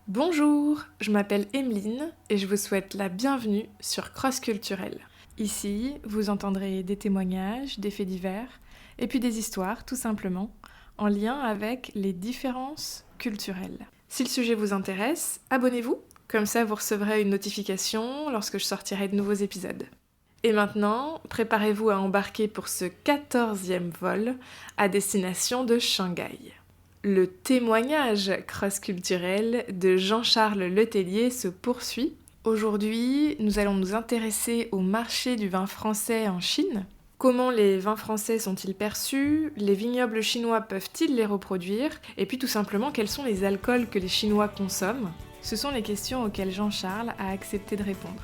Bonjour, je m'appelle Emeline et je vous souhaite la bienvenue sur Cross Culturel. Ici, vous entendrez des témoignages, des faits divers et puis des histoires, tout simplement, en lien avec les différences culturelles. Si le sujet vous intéresse, abonnez-vous, comme ça vous recevrez une notification lorsque je sortirai de nouveaux épisodes. Et maintenant, préparez-vous à embarquer pour ce 14e vol à destination de Shanghai. Le témoignage cross-culturel de Jean-Charles Letellier se poursuit. Aujourd'hui, nous allons nous intéresser au marché du vin français en Chine. Comment les vins français sont-ils perçus? Les vignobles chinois peuvent-ils les reproduire? Et puis tout simplement, quels sont les alcools que les Chinois consomment? Ce sont les questions auxquelles Jean-Charles a accepté de répondre.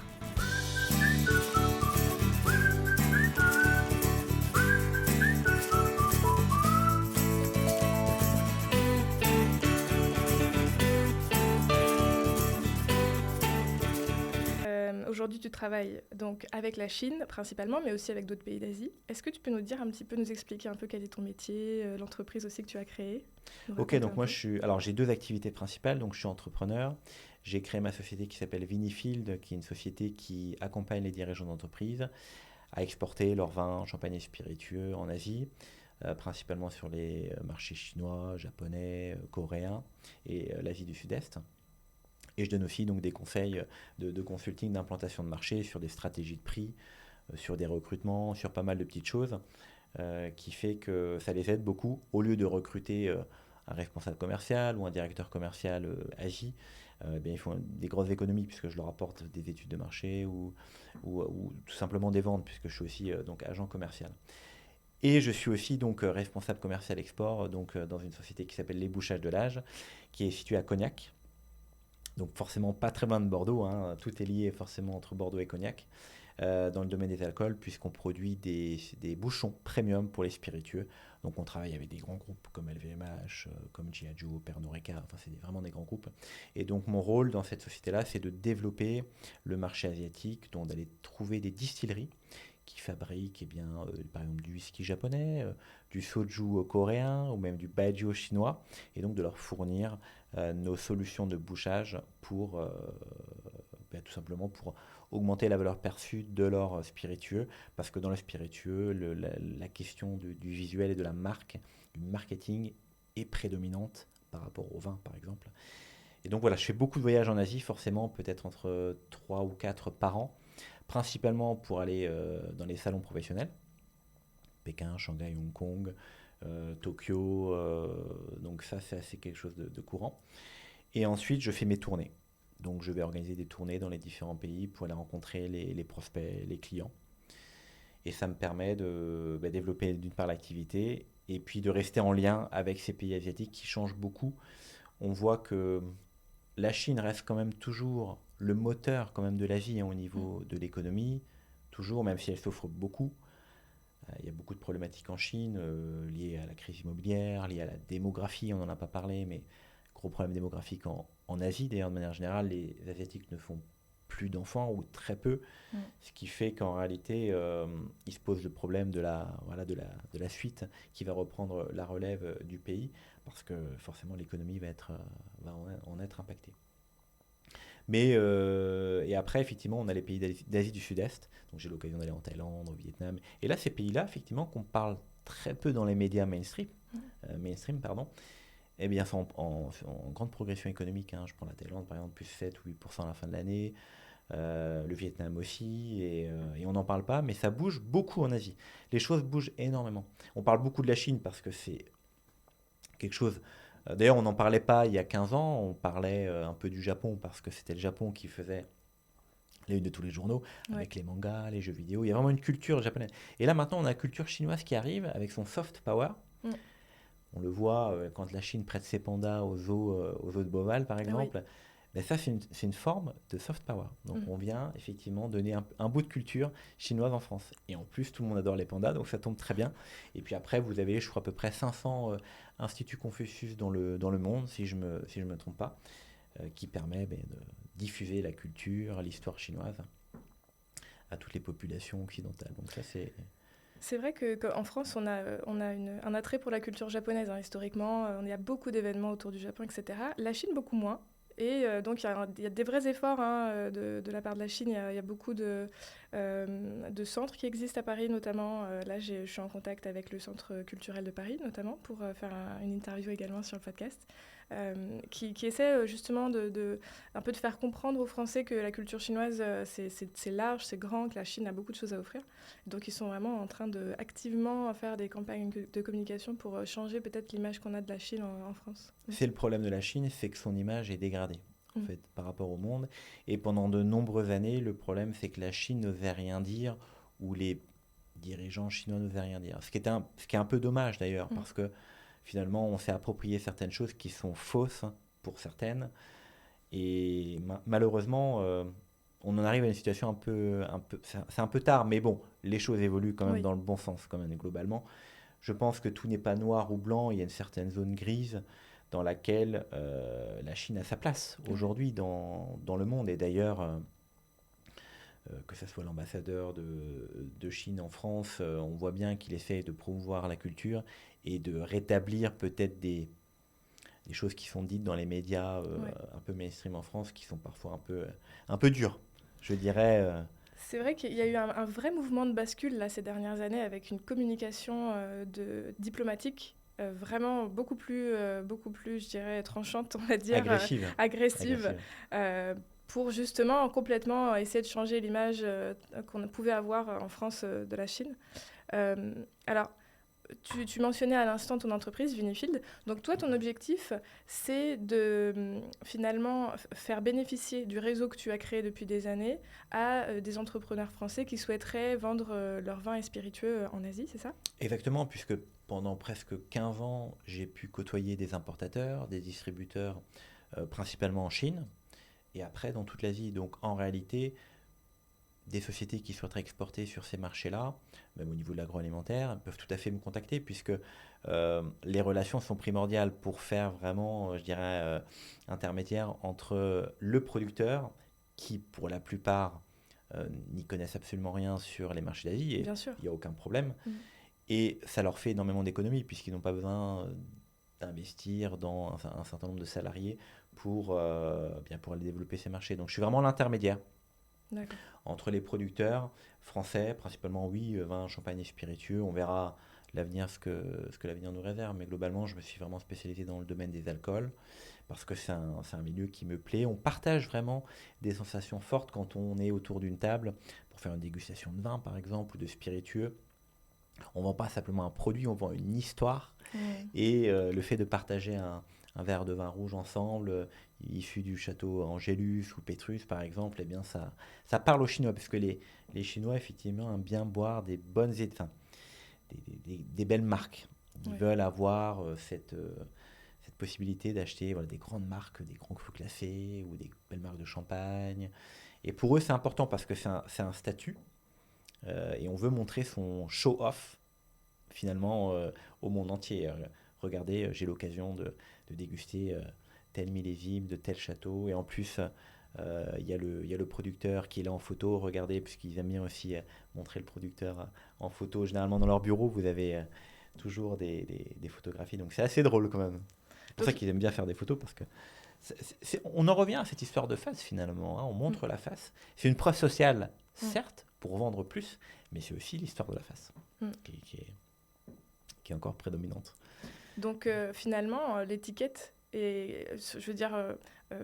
Aujourd'hui, tu travailles donc avec la Chine principalement, mais aussi avec d'autres pays d'Asie. Est-ce que tu peux nous dire un petit peu, nous expliquer un peu quel est ton métier, l'entreprise aussi que tu as créée? Nous Ok, raconter donc un moi peu. alors j'ai deux activités principales. Donc je suis entrepreneur. J'ai créé ma société qui s'appelle Vinifield, qui est une société qui accompagne les dirigeants d'entreprise à exporter leurs vins, champagne et spiritueux en Asie, principalement sur les marchés chinois, japonais, coréens et l'Asie du Sud-Est. Et je donne aussi donc des conseils de consulting, d'implantation de marché sur des stratégies de prix, sur des recrutements, sur pas mal de petites choses, qui fait que ça les aide beaucoup. Au lieu de recruter un responsable commercial ou un directeur commercial agi, bien, ils font des grosses économies puisque je leur apporte des études de marché ou tout simplement des ventes puisque je suis aussi donc agent commercial. Et je suis aussi donc responsable commercial export donc dans une société qui s'appelle Les Bouchages de l'Age, qui est située à Cognac. Donc forcément pas très loin de Bordeaux, hein. Tout est lié forcément entre Bordeaux et Cognac dans le domaine des alcools, puisqu'on produit des bouchons premium pour les spiritueux. Donc on travaille avec des grands groupes comme LVMH, comme Diageo, Pernod Ricard, enfin c'est vraiment des grands groupes. Et donc mon rôle dans cette société-là, c'est de développer le marché asiatique, donc d'aller trouver des distilleries qui fabriquent par exemple du whisky japonais, du soju coréen ou même du baijiu chinois, et donc de leur fournir nos solutions de bouchage pour tout simplement pour augmenter la valeur perçue de leur spiritueux, parce que dans le spiritueux, la question du visuel et de la marque, du marketing est prédominante par rapport au vin, par exemple. Et donc voilà, je fais beaucoup de voyages en Asie, forcément, peut-être entre 3 ou 4 par an, principalement pour aller dans les salons professionnels, Pékin, Shanghai, Hong Kong, Tokyo, donc ça c'est assez quelque chose de courant. Et ensuite, je fais mes tournées. Donc, je vais organiser des tournées dans les différents pays pour aller rencontrer les prospects, les clients. Et ça me permet de développer d'une part l'activité et puis de rester en lien avec ces pays asiatiques qui changent beaucoup. On voit que la Chine reste quand même toujours le moteur quand même de la vie, hein, au niveau de l'économie, toujours, même si elle souffre beaucoup. Il y a beaucoup de problématiques en Chine liées à la crise immobilière, liées à la démographie, on n'en a pas parlé, mais gros problème démographique en Asie. D'ailleurs, de manière générale, les Asiatiques ne font plus d'enfants ou très peu, Mm. ce qui fait qu'en réalité, il se pose le problème de la suite qui va reprendre la relève du pays, parce que forcément l'économie va en être impactée. Mais et après, effectivement, on a les pays d'Asie du Sud-Est. Donc j'ai l'occasion d'aller en Thaïlande, au Vietnam. Et là, ces pays-là, effectivement, qu'on parle très peu dans les médias mainstream, pardon, eh bien, sont en grande progression économique, hein. Je prends la Thaïlande, par exemple, plus 7 ou 8% à la fin de l'année. Le Vietnam aussi. Et on n'en parle pas, mais ça bouge beaucoup en Asie. Les choses bougent énormément. On parle beaucoup de la Chine parce que c'est quelque chose. D'ailleurs, on n'en parlait pas il y a 15 ans. On parlait un peu du Japon parce que c'était le Japon qui faisait les unes de tous les journaux, Ouais. avec les mangas, les jeux vidéo. Il y a vraiment une culture japonaise. Et là, maintenant, on a la culture chinoise qui arrive avec son soft power. Mm. On le voit quand la Chine prête ses pandas aux zoos de Beauval, par Ah oui. exemple. Mais ça, c'est une forme de soft power. Donc, Mm. on vient effectivement donner un bout de culture chinoise en France. Et en plus, tout le monde adore les pandas, donc ça tombe très bien. Et puis après, vous avez, je crois, à peu près 500 instituts Confucius dans le monde, si je me trompe pas, qui permet de diffuser la culture, l'histoire chinoise à toutes les populations occidentales. Donc ça, c'est... C'est vrai qu'en France, on a un attrait pour la culture japonaise, hein, historiquement. Il y a beaucoup d'événements autour du Japon, etc. La Chine, beaucoup moins. Donc, il y a des vrais efforts hein, de la part de la Chine. Il y a beaucoup de centres qui existent à Paris, notamment. Là, je suis en contact avec le Centre culturel de Paris, notamment, pour faire une interview également sur le podcast, qui essaie justement un peu de faire comprendre aux Français que la culture chinoise, c'est large, c'est grand, que la Chine a beaucoup de choses à offrir. Donc, ils sont vraiment en train d'activement faire des campagnes de communication pour changer peut-être l'image qu'on a de la Chine en France. C'est le problème de la Chine, c'est que son image est dégradée en fait, par rapport au monde. Et pendant de nombreuses années, le problème, c'est que la Chine n'osait rien dire, ou les dirigeants chinois n'osaient rien dire. Ce qui est un peu dommage d'ailleurs, parce que finalement, on s'est approprié certaines choses qui sont fausses pour certaines. Et malheureusement, on en arrive à une situation c'est un peu tard, mais bon, les choses évoluent quand même dans le bon sens, quand même, globalement. Je pense que tout n'est pas noir ou blanc, il y a une certaine zone grise dans laquelle la Chine a sa place aujourd'hui dans le monde. Et d'ailleurs, que ce soit l'ambassadeur de Chine en France, on voit bien qu'il essaie de promouvoir la culture et de rétablir peut-être des choses qui sont dites dans les médias un peu mainstream en France, qui sont parfois un peu dures, je dirais. C'est vrai qu'il y a eu un vrai mouvement de bascule là, ces dernières années, avec une communication diplomatique vraiment beaucoup plus, je dirais, tranchante, on va dire, agressive. Pour justement complètement essayer de changer l'image qu'on pouvait avoir en France de la Chine. Alors, tu mentionnais à l'instant ton entreprise, Vinifield. Donc toi, ton objectif, c'est de finalement faire bénéficier du réseau que tu as créé depuis des années à des entrepreneurs français qui souhaiteraient vendre leurs vins et spiritueux en Asie, c'est ça ? Exactement, puisque pendant presque 15 ans, j'ai pu côtoyer des importateurs, des distributeurs, principalement en Chine, et après dans toute l'Asie. Donc en réalité, des sociétés qui souhaiteraient exporter sur ces marchés-là, même au niveau de l'agroalimentaire, peuvent tout à fait me contacter, puisque les relations sont primordiales pour faire vraiment, je dirais, intermédiaire entre le producteur, qui pour la plupart n'y connaissent absolument rien sur les marchés d'Asie, et il n'y a aucun problème, et ça leur fait énormément d'économies, puisqu'ils n'ont pas besoin d'investir dans un certain nombre de salariés pour aller développer ces marchés. Donc je suis vraiment l'intermédiaire. D'accord. Entre les producteurs français, principalement vin, champagne et spiritueux. On verra l'avenir, ce que l'avenir nous réserve. Mais globalement, je me suis vraiment spécialisé dans le domaine des alcools parce que c'est un milieu qui me plaît. On partage vraiment des sensations fortes quand on est autour d'une table pour faire une dégustation de vin, par exemple, ou de spiritueux. On ne vend pas simplement un produit, on vend une histoire. Et le fait de partager un verre de vin rouge ensemble, issu du château Angélus ou Pétrus par exemple, eh bien ça parle aux Chinois, parce que les Chinois effectivement aiment bien boire des bonnes des belles marques. Ils veulent avoir cette possibilité d'acheter des grandes marques, des grands crus classés ou des belles marques de champagne. Et pour eux c'est important parce que c'est un statut et on veut montrer son show-off finalement au monde entier. Regardez, j'ai l'occasion de déguster tel millésime de tel château, et en plus il y a le producteur qui est là en photo. Regardez, puisqu'ils aiment bien aussi montrer le producteur en photo. Généralement dans leur bureau vous avez toujours des photographies, donc c'est assez drôle quand même. C'est pour ça qu'ils aiment bien faire des photos, parce que on en revient à cette histoire de face finalement, hein. On montre la face, c'est une preuve sociale certes pour vendre plus, mais c'est aussi l'histoire de la face qui est encore prédominante. Donc finalement, l'étiquette, et je veux dire,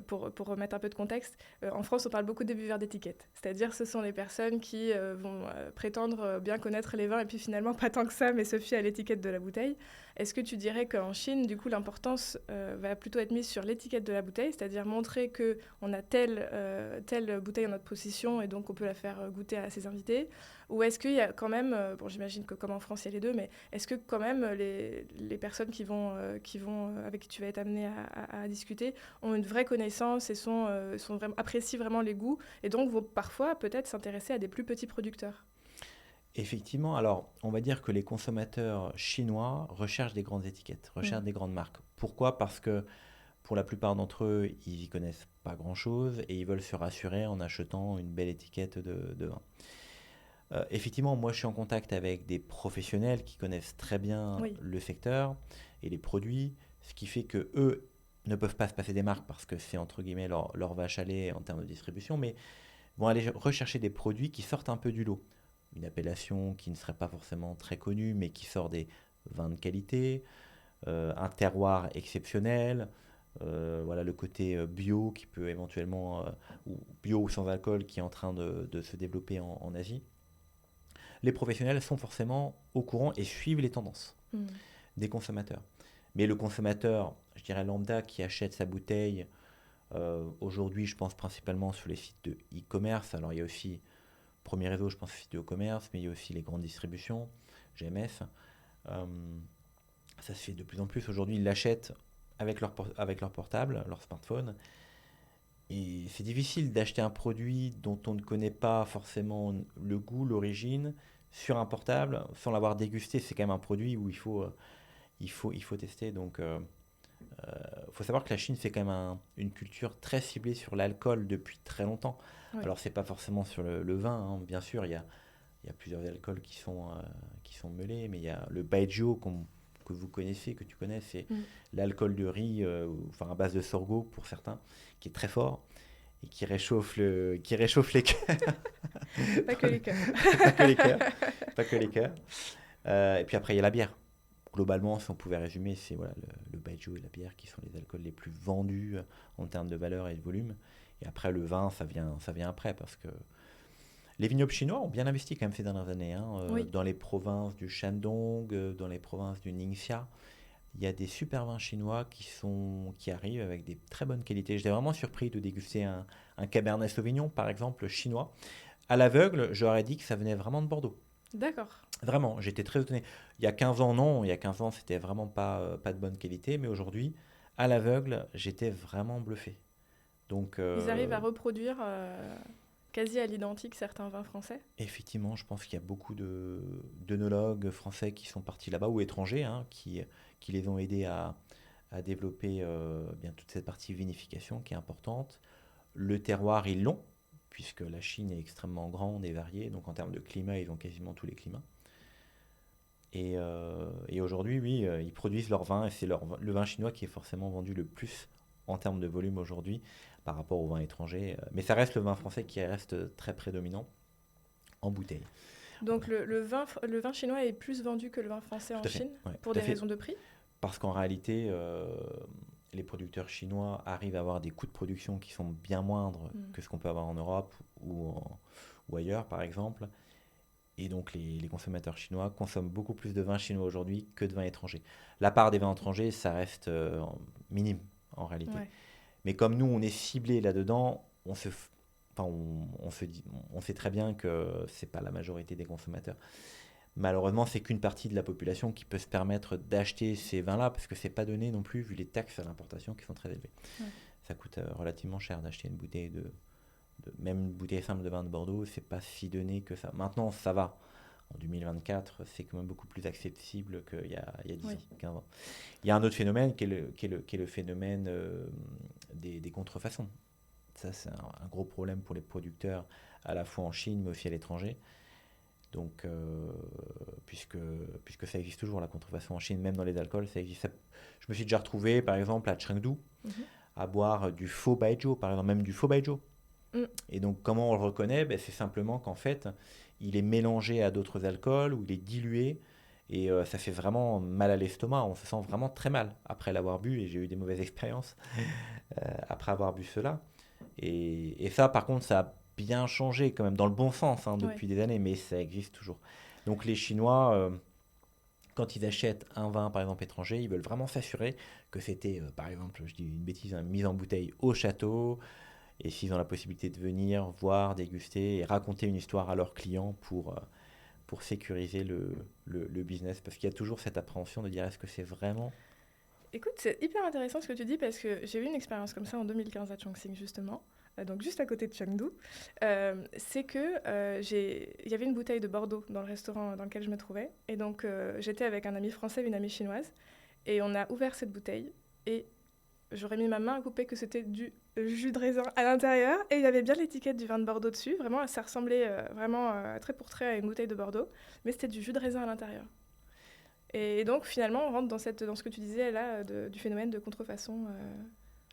pour remettre un peu de contexte, en France, on parle beaucoup des buveurs d'étiquette. C'est-à-dire ce sont les personnes qui vont prétendre bien connaître les vins et puis finalement pas tant que ça, mais se fient à l'étiquette de la bouteille. Est-ce que tu dirais qu'en Chine, du coup, l'importance va plutôt être mise sur l'étiquette de la bouteille, c'est-à-dire montrer qu'on a telle bouteille en notre possession et donc on peut la faire goûter à ses invités? Ou est-ce qu'il y a quand même, j'imagine que comme en France il y a les deux, mais est-ce que quand même les personnes avec qui tu vas être amené à discuter ont une vraie connaissance et apprécient vraiment les goûts et donc vont parfois peut-être s'intéresser à des plus petits producteurs? Effectivement, alors on va dire que les consommateurs chinois recherchent des grandes étiquettes, recherchent des grandes marques. Pourquoi ? Parce que pour la plupart d'entre eux, ils n'y connaissent pas grand-chose et ils veulent se rassurer en achetant une belle étiquette de vin. Effectivement, moi je suis en contact avec des professionnels qui connaissent très bien le secteur et les produits, ce qui fait que eux ne peuvent pas se passer des marques parce que c'est entre guillemets leur vache à lait en termes de distribution, mais vont aller rechercher des produits qui sortent un peu du lot. Une appellation qui ne serait pas forcément très connue, mais qui sort des vins de qualité, un terroir exceptionnel, voilà le côté bio qui peut éventuellement, ou bio ou sans alcool, qui est en train de se développer en Asie. Les professionnels sont forcément au courant et suivent les tendances Mm. des consommateurs. Mais le consommateur, je dirais lambda, qui achète sa bouteille, aujourd'hui, je pense principalement sur les sites de e-commerce. Alors, il y a aussi, premier réseau, je pense, les sites de e-commerce, mais il y a aussi les grandes distributions, GMS. Euh, Ça se fait de plus en plus. Aujourd'hui, ils l'achètent avec leur portable, leur smartphone. Et c'est difficile d'acheter un produit dont on ne connaît pas forcément le goût, l'origine, sur un portable, sans l'avoir dégusté. C'est quand même un produit où il faut tester. Donc, faut savoir que la Chine, c'est quand même une culture très ciblée sur l'alcool depuis très longtemps. Oui. Alors, c'est pas forcément sur le vin, hein. Bien sûr, il y a plusieurs alcools qui sont mêlés, mais il y a le baijiu que vous connaissez, que tu connais, c'est Mm. l'alcool de riz, enfin à base de sorgho pour certains, qui est très fort et qui réchauffe les cœurs, Pas que les cœurs. pas que les cœurs, pas que les cœurs. Et puis après, il y a la bière. Globalement, si on pouvait résumer, c'est voilà, le baijiu et la bière qui sont les alcools les plus vendus en termes de valeur et de volume. Et après, le vin, ça vient après parce que les vignobles chinois ont bien investi quand même ces dernières années, hein, Oui. dans les provinces du Shandong, dans les provinces du Ningxia. Il y a des super vins chinois qui arrivent avec des très bonnes qualités. J'étais vraiment surpris de déguster un Cabernet Sauvignon, par exemple, chinois. À l'aveugle, j'aurais dit que ça venait vraiment de Bordeaux. D'accord. Vraiment, j'étais très étonné. Il y a 15 ans, non. Il y a 15 ans, c'était vraiment pas de bonne qualité. Mais aujourd'hui, à l'aveugle, j'étais vraiment bluffé. Donc, Ils arrivent à reproduire quasi à l'identique certains vins français. effectivement, je pense qu'il y a beaucoup d'œnologues français qui sont partis là-bas, ou étrangers, hein, qui les ont aidés à développer bien toute cette partie vinification qui est importante. Le terroir, ils l'ont, puisque la Chine est extrêmement grande et variée, donc en termes de climat, ils ont quasiment tous les climats. Et aujourd'hui, oui, ils produisent leur vin, et c'est le vin chinois qui est forcément vendu le plus en termes de volume aujourd'hui par rapport au vin étranger. Mais ça reste le vin français qui reste très prédominant en bouteille. Donc le vin chinois est plus vendu que le vin français en Tout à fait, Chine ouais, pour tout des à fait. raisons de prix. Parce qu'en réalité, les producteurs chinois arrivent à avoir des coûts de production qui sont bien moindres Mm. que ce qu'on peut avoir en Europe ou ailleurs, par exemple. Et donc les consommateurs chinois consomment beaucoup plus de vin chinois aujourd'hui que de vin étranger. La part des vins étrangers, ça reste minime en réalité. Ouais. Mais comme nous, on est ciblé là-dedans, enfin, on sait très bien que c'est pas la majorité des consommateurs. Malheureusement, c'est qu'une partie de la population qui peut se permettre d'acheter ces vins-là, parce que c'est pas donné non plus, vu les taxes à l'importation qui sont très élevées. Ouais. Ça coûte relativement cher d'acheter une bouteille même une bouteille simple de vin de Bordeaux, c'est pas si donné que ça. Maintenant, ça va. En 2024, c'est quand même beaucoup plus accessible qu'il y a 10 Oui. ans, 15 ans. Il y a un autre phénomène qui est le phénomène des contrefaçons. Ça, c'est un gros problème pour les producteurs, à la fois en Chine, mais aussi à l'étranger. Donc, puisque ça existe toujours, la contrefaçon en Chine, même dans les alcools, ça existe. Je me suis déjà retrouvé, par exemple, à Chengdu, Mhm. à boire du faux baijiu, par exemple, même du faux baijiu. Mm. Et donc, comment on le reconnaît? Ben, c'est simplement qu'en fait, il est mélangé à d'autres alcools ou il est dilué. Et ça fait vraiment mal à l'estomac. On se sent vraiment très mal après l'avoir bu. Et j'ai eu des mauvaises expériences après avoir bu cela. Et ça, par contre, ça a bien changé quand même, dans le bon sens, hein, Ouais. depuis des années. Mais ça existe toujours. Donc, les Chinois, quand ils achètent un vin, par exemple, étranger, ils veulent vraiment s'assurer que c'était, par exemple, je dis une bêtise, hein, mis en bouteille au château, et s'ils ont la possibilité de venir voir, déguster et raconter une histoire à leurs clients pour sécuriser le business. Parce qu'il y a toujours cette appréhension de dire est-ce que c'est vraiment... Écoute, c'est hyper intéressant ce que tu dis parce que j'ai eu une expérience comme ça en 2015 à Chongqing justement, donc juste à côté de Chengdu. C'est que il y avait une bouteille de Bordeaux dans le restaurant dans lequel je me trouvais. Et donc j'étais avec un ami français et une amie chinoise. Et on a ouvert cette bouteille et j'aurais mis ma main à couper que c'était du jus de raisin à l'intérieur. Et il y avait bien l'étiquette du vin de Bordeaux dessus. Vraiment, ça ressemblait vraiment trait pour trait à une bouteille de Bordeaux. Mais c'était du jus de raisin à l'intérieur. Et donc, finalement, on rentre dans ce que tu disais là, du phénomène de contrefaçon.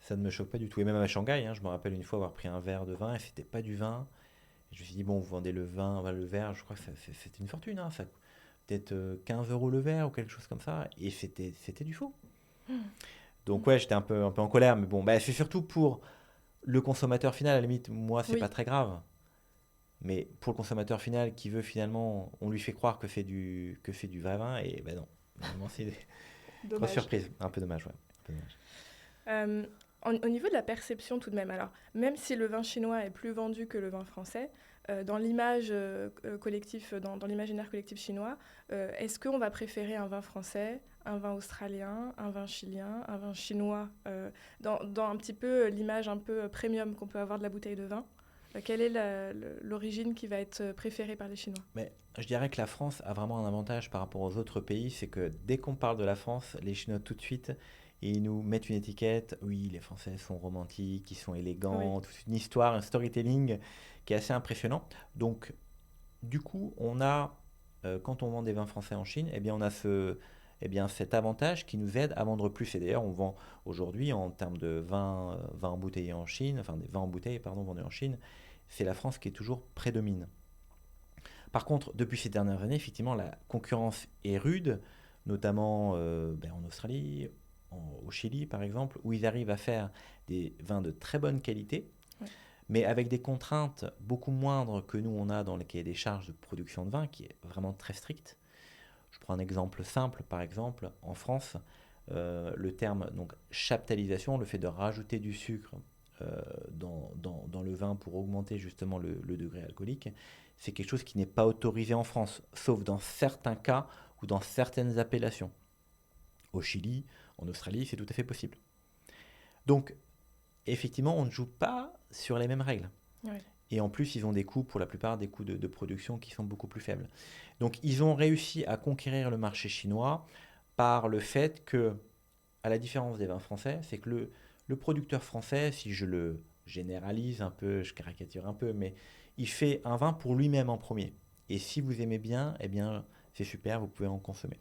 Ça ne me choque pas du tout. Et même à Shanghai, hein, je me rappelle une fois avoir pris un verre de vin et c'était pas du vin. Et je me suis dit, bon, vous vendez le vin, enfin, le verre, je crois que c'était une fortune, hein, ça coûte peut-être 15 euros le verre ou quelque chose comme ça. Et c'était du faux. Donc ouais, j'étais un peu en colère, mais bon, bah, c'est surtout pour le consommateur final, à la limite, moi, c'est pas Oui, très grave. Mais pour le consommateur final qui veut finalement, on lui fait croire que c'est du vrai vin, et ben non. Finalement, c'est une grosse dommage. surprise. Un peu dommage, ouais. Un peu dommage. Euh, au niveau de la perception tout de même, alors, même si le vin chinois est plus vendu que le vin français, dans l'image collectif, dans l'imaginaire collectif chinois, est-ce qu'on va préférer un vin français, un vin australien, un vin chilien, un vin chinois, dans un petit peu l'image un peu premium qu'on peut avoir de la bouteille de vin? Quelle est l'origine qui va être préférée par les Chinois? Mais je dirais que la France a vraiment un avantage par rapport aux autres pays, c'est que dès qu'on parle de la France, les Chinois tout de suite, ils nous mettent une étiquette. Oui, les Français sont romantiques, ils sont Oui, élégants, toute une histoire, un storytelling qui est assez impressionnant. Donc, du coup, quand on vend des vins français en Chine, eh bien, on a cet avantage qui nous aide à vendre plus. Et d'ailleurs, on vend aujourd'hui, en termes de vins embouteillés en Chine, enfin des vins en bouteille, pardon, vendus en Chine, c'est la France qui est toujours prédomine. Par contre, depuis ces dernières années, effectivement, la concurrence est rude, notamment en Australie, au Chili par exemple, où ils arrivent à faire des vins de très bonne qualité, oui, mais avec des contraintes beaucoup moindres que nous on a dans le cahier des charges de production de vin, qui est vraiment très strict. Je prends un exemple simple, par exemple, en France, le terme donc chaptalisation, le fait de rajouter du sucre dans le vin pour augmenter justement le degré alcoolique, c'est quelque chose qui n'est pas autorisé en France, sauf dans certains cas ou dans certaines appellations. Au Chili, en Australie, c'est tout à fait possible. Donc, effectivement, on ne joue pas sur les mêmes règles. oui. Et en plus, ils ont des coûts, pour la plupart, des coûts de production qui sont beaucoup plus faibles. Donc, ils ont réussi à conquérir le marché chinois par le fait que, à la différence des vins français, c'est que le producteur français, si je le généralise un peu, je caricature un peu, mais il fait un vin pour lui-même en premier. Et si vous aimez bien, eh bien, c'est super, vous pouvez en consommer.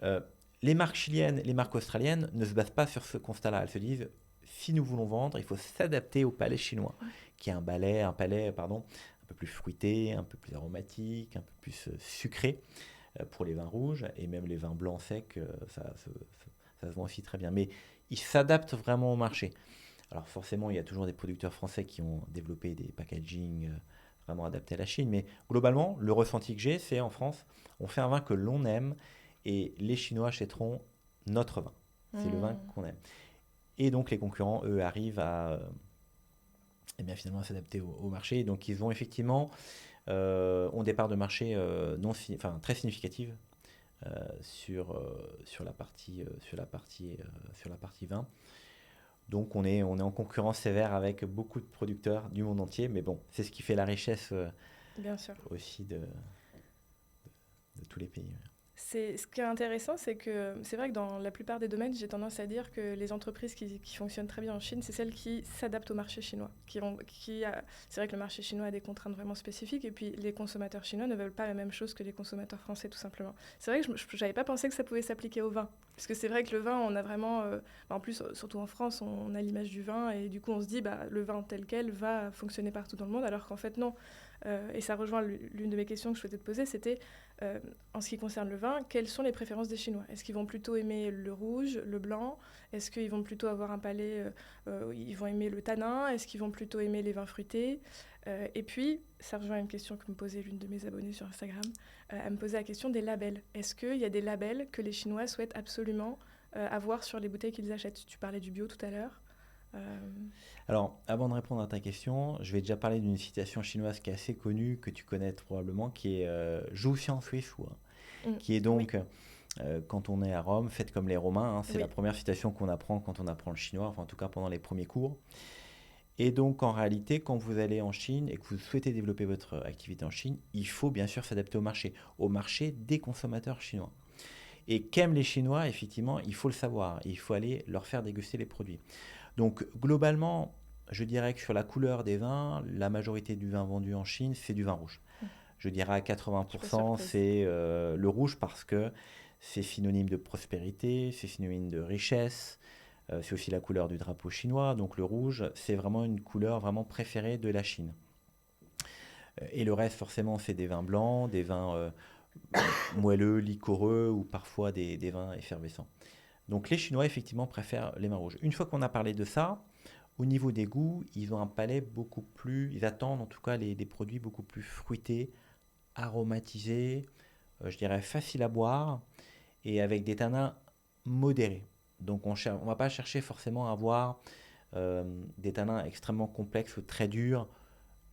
Euh, les marques chiliennes, les marques australiennes ne se basent pas sur ce constat-là. Elles se disent, si nous voulons vendre, il faut s'adapter au palais chinois, qui est un palais, pardon, un peu plus fruité, un peu plus aromatique, un peu plus sucré pour les vins rouges, et même les vins blancs secs, ça se vend aussi très bien. Mais ils s'adaptent vraiment au marché. Alors forcément, il y a toujours des producteurs français qui ont développé des packaging vraiment adaptés à la Chine, mais globalement, le ressenti que j'ai, c'est en France, on fait un vin que l'on aime, et les Chinois achèteront notre vin. C'est le vin Hmm. qu'on aime. Et donc les concurrents, eux, arrivent à finalement à s'adapter au marché. Donc ils ont effectivement ont des parts de marché très significatives sur la partie vin. Donc on est en concurrence sévère avec beaucoup de producteurs du monde entier, mais bon, c'est ce qui fait la richesse Bien sûr. aussi de tous les pays. Ce qui est intéressant, c'est que c'est vrai que dans la plupart des domaines, j'ai tendance à dire que les entreprises qui fonctionnent très bien en Chine, c'est celles qui s'adaptent au marché chinois. C'est vrai que le marché chinois a des contraintes vraiment spécifiques, et puis les consommateurs chinois ne veulent pas la même chose que les consommateurs français, tout simplement. C'est vrai que je n'avais pas pensé que ça pouvait s'appliquer au vin. Parce que c'est vrai que le vin, on a vraiment... en plus, surtout en France, on a l'image du vin, et du coup, on se dit, bah, le vin tel quel va fonctionner partout dans le monde, alors qu'en fait, non. Et ça rejoint l'une de mes questions que je souhaitais te poser, c'était euh, en ce qui concerne le vin, quelles sont les préférences des Chinois? Est-ce qu'ils vont plutôt aimer le rouge, le blanc? Est-ce qu'ils vont plutôt avoir un palais, ils vont aimer le tanin? Est-ce qu'ils vont plutôt aimer les vins fruités? Et puis, ça rejoint une question que me posait l'une de mes abonnées sur Instagram. Elle me posait la question des labels. Est-ce qu'il y a des labels que les Chinois souhaitent absolument avoir sur les bouteilles qu'ils achètent? Tu parlais du bio tout à l'heure. Euh, Alors, avant de répondre à ta question, je vais déjà parler d'une citation chinoise qui est assez connue, que tu connais probablement, qui est Zhou xiang sui fu, hein, qui est oui, donc, quand on est à Rome, faites comme les Romains, hein, c'est la oui, première citation qu'on apprend quand on apprend le chinois, enfin en tout cas pendant les premiers cours. Et donc en réalité, quand vous allez en Chine et que vous souhaitez développer votre activité en Chine, il faut bien sûr s'adapter au marché des consommateurs chinois. Et qu'aiment les Chinois, effectivement, il faut le savoir, il faut aller leur faire déguster les produits. Donc globalement, je dirais que sur la couleur des vins, la majorité du vin vendu en Chine, c'est du vin rouge. Je dirais à je suis pas 80%, surprise. c'est le rouge parce que c'est synonyme de prospérité, c'est synonyme de richesse, c'est aussi la couleur du drapeau chinois, donc le rouge, c'est vraiment une couleur vraiment préférée de la Chine. Et le reste, forcément, c'est des vins blancs, des vins moelleux, liquoreux ou parfois des vins effervescents. Donc les Chinois, effectivement, préfèrent les vins rouges. Une fois qu'on a parlé de ça, au niveau des goûts, ils ont un palais beaucoup plus... Ils attendent en tout cas des produits beaucoup plus fruités, aromatisés, je dirais faciles à boire et avec des tanins modérés. Donc on ne va pas chercher forcément à avoir des tanins extrêmement complexes ou très durs.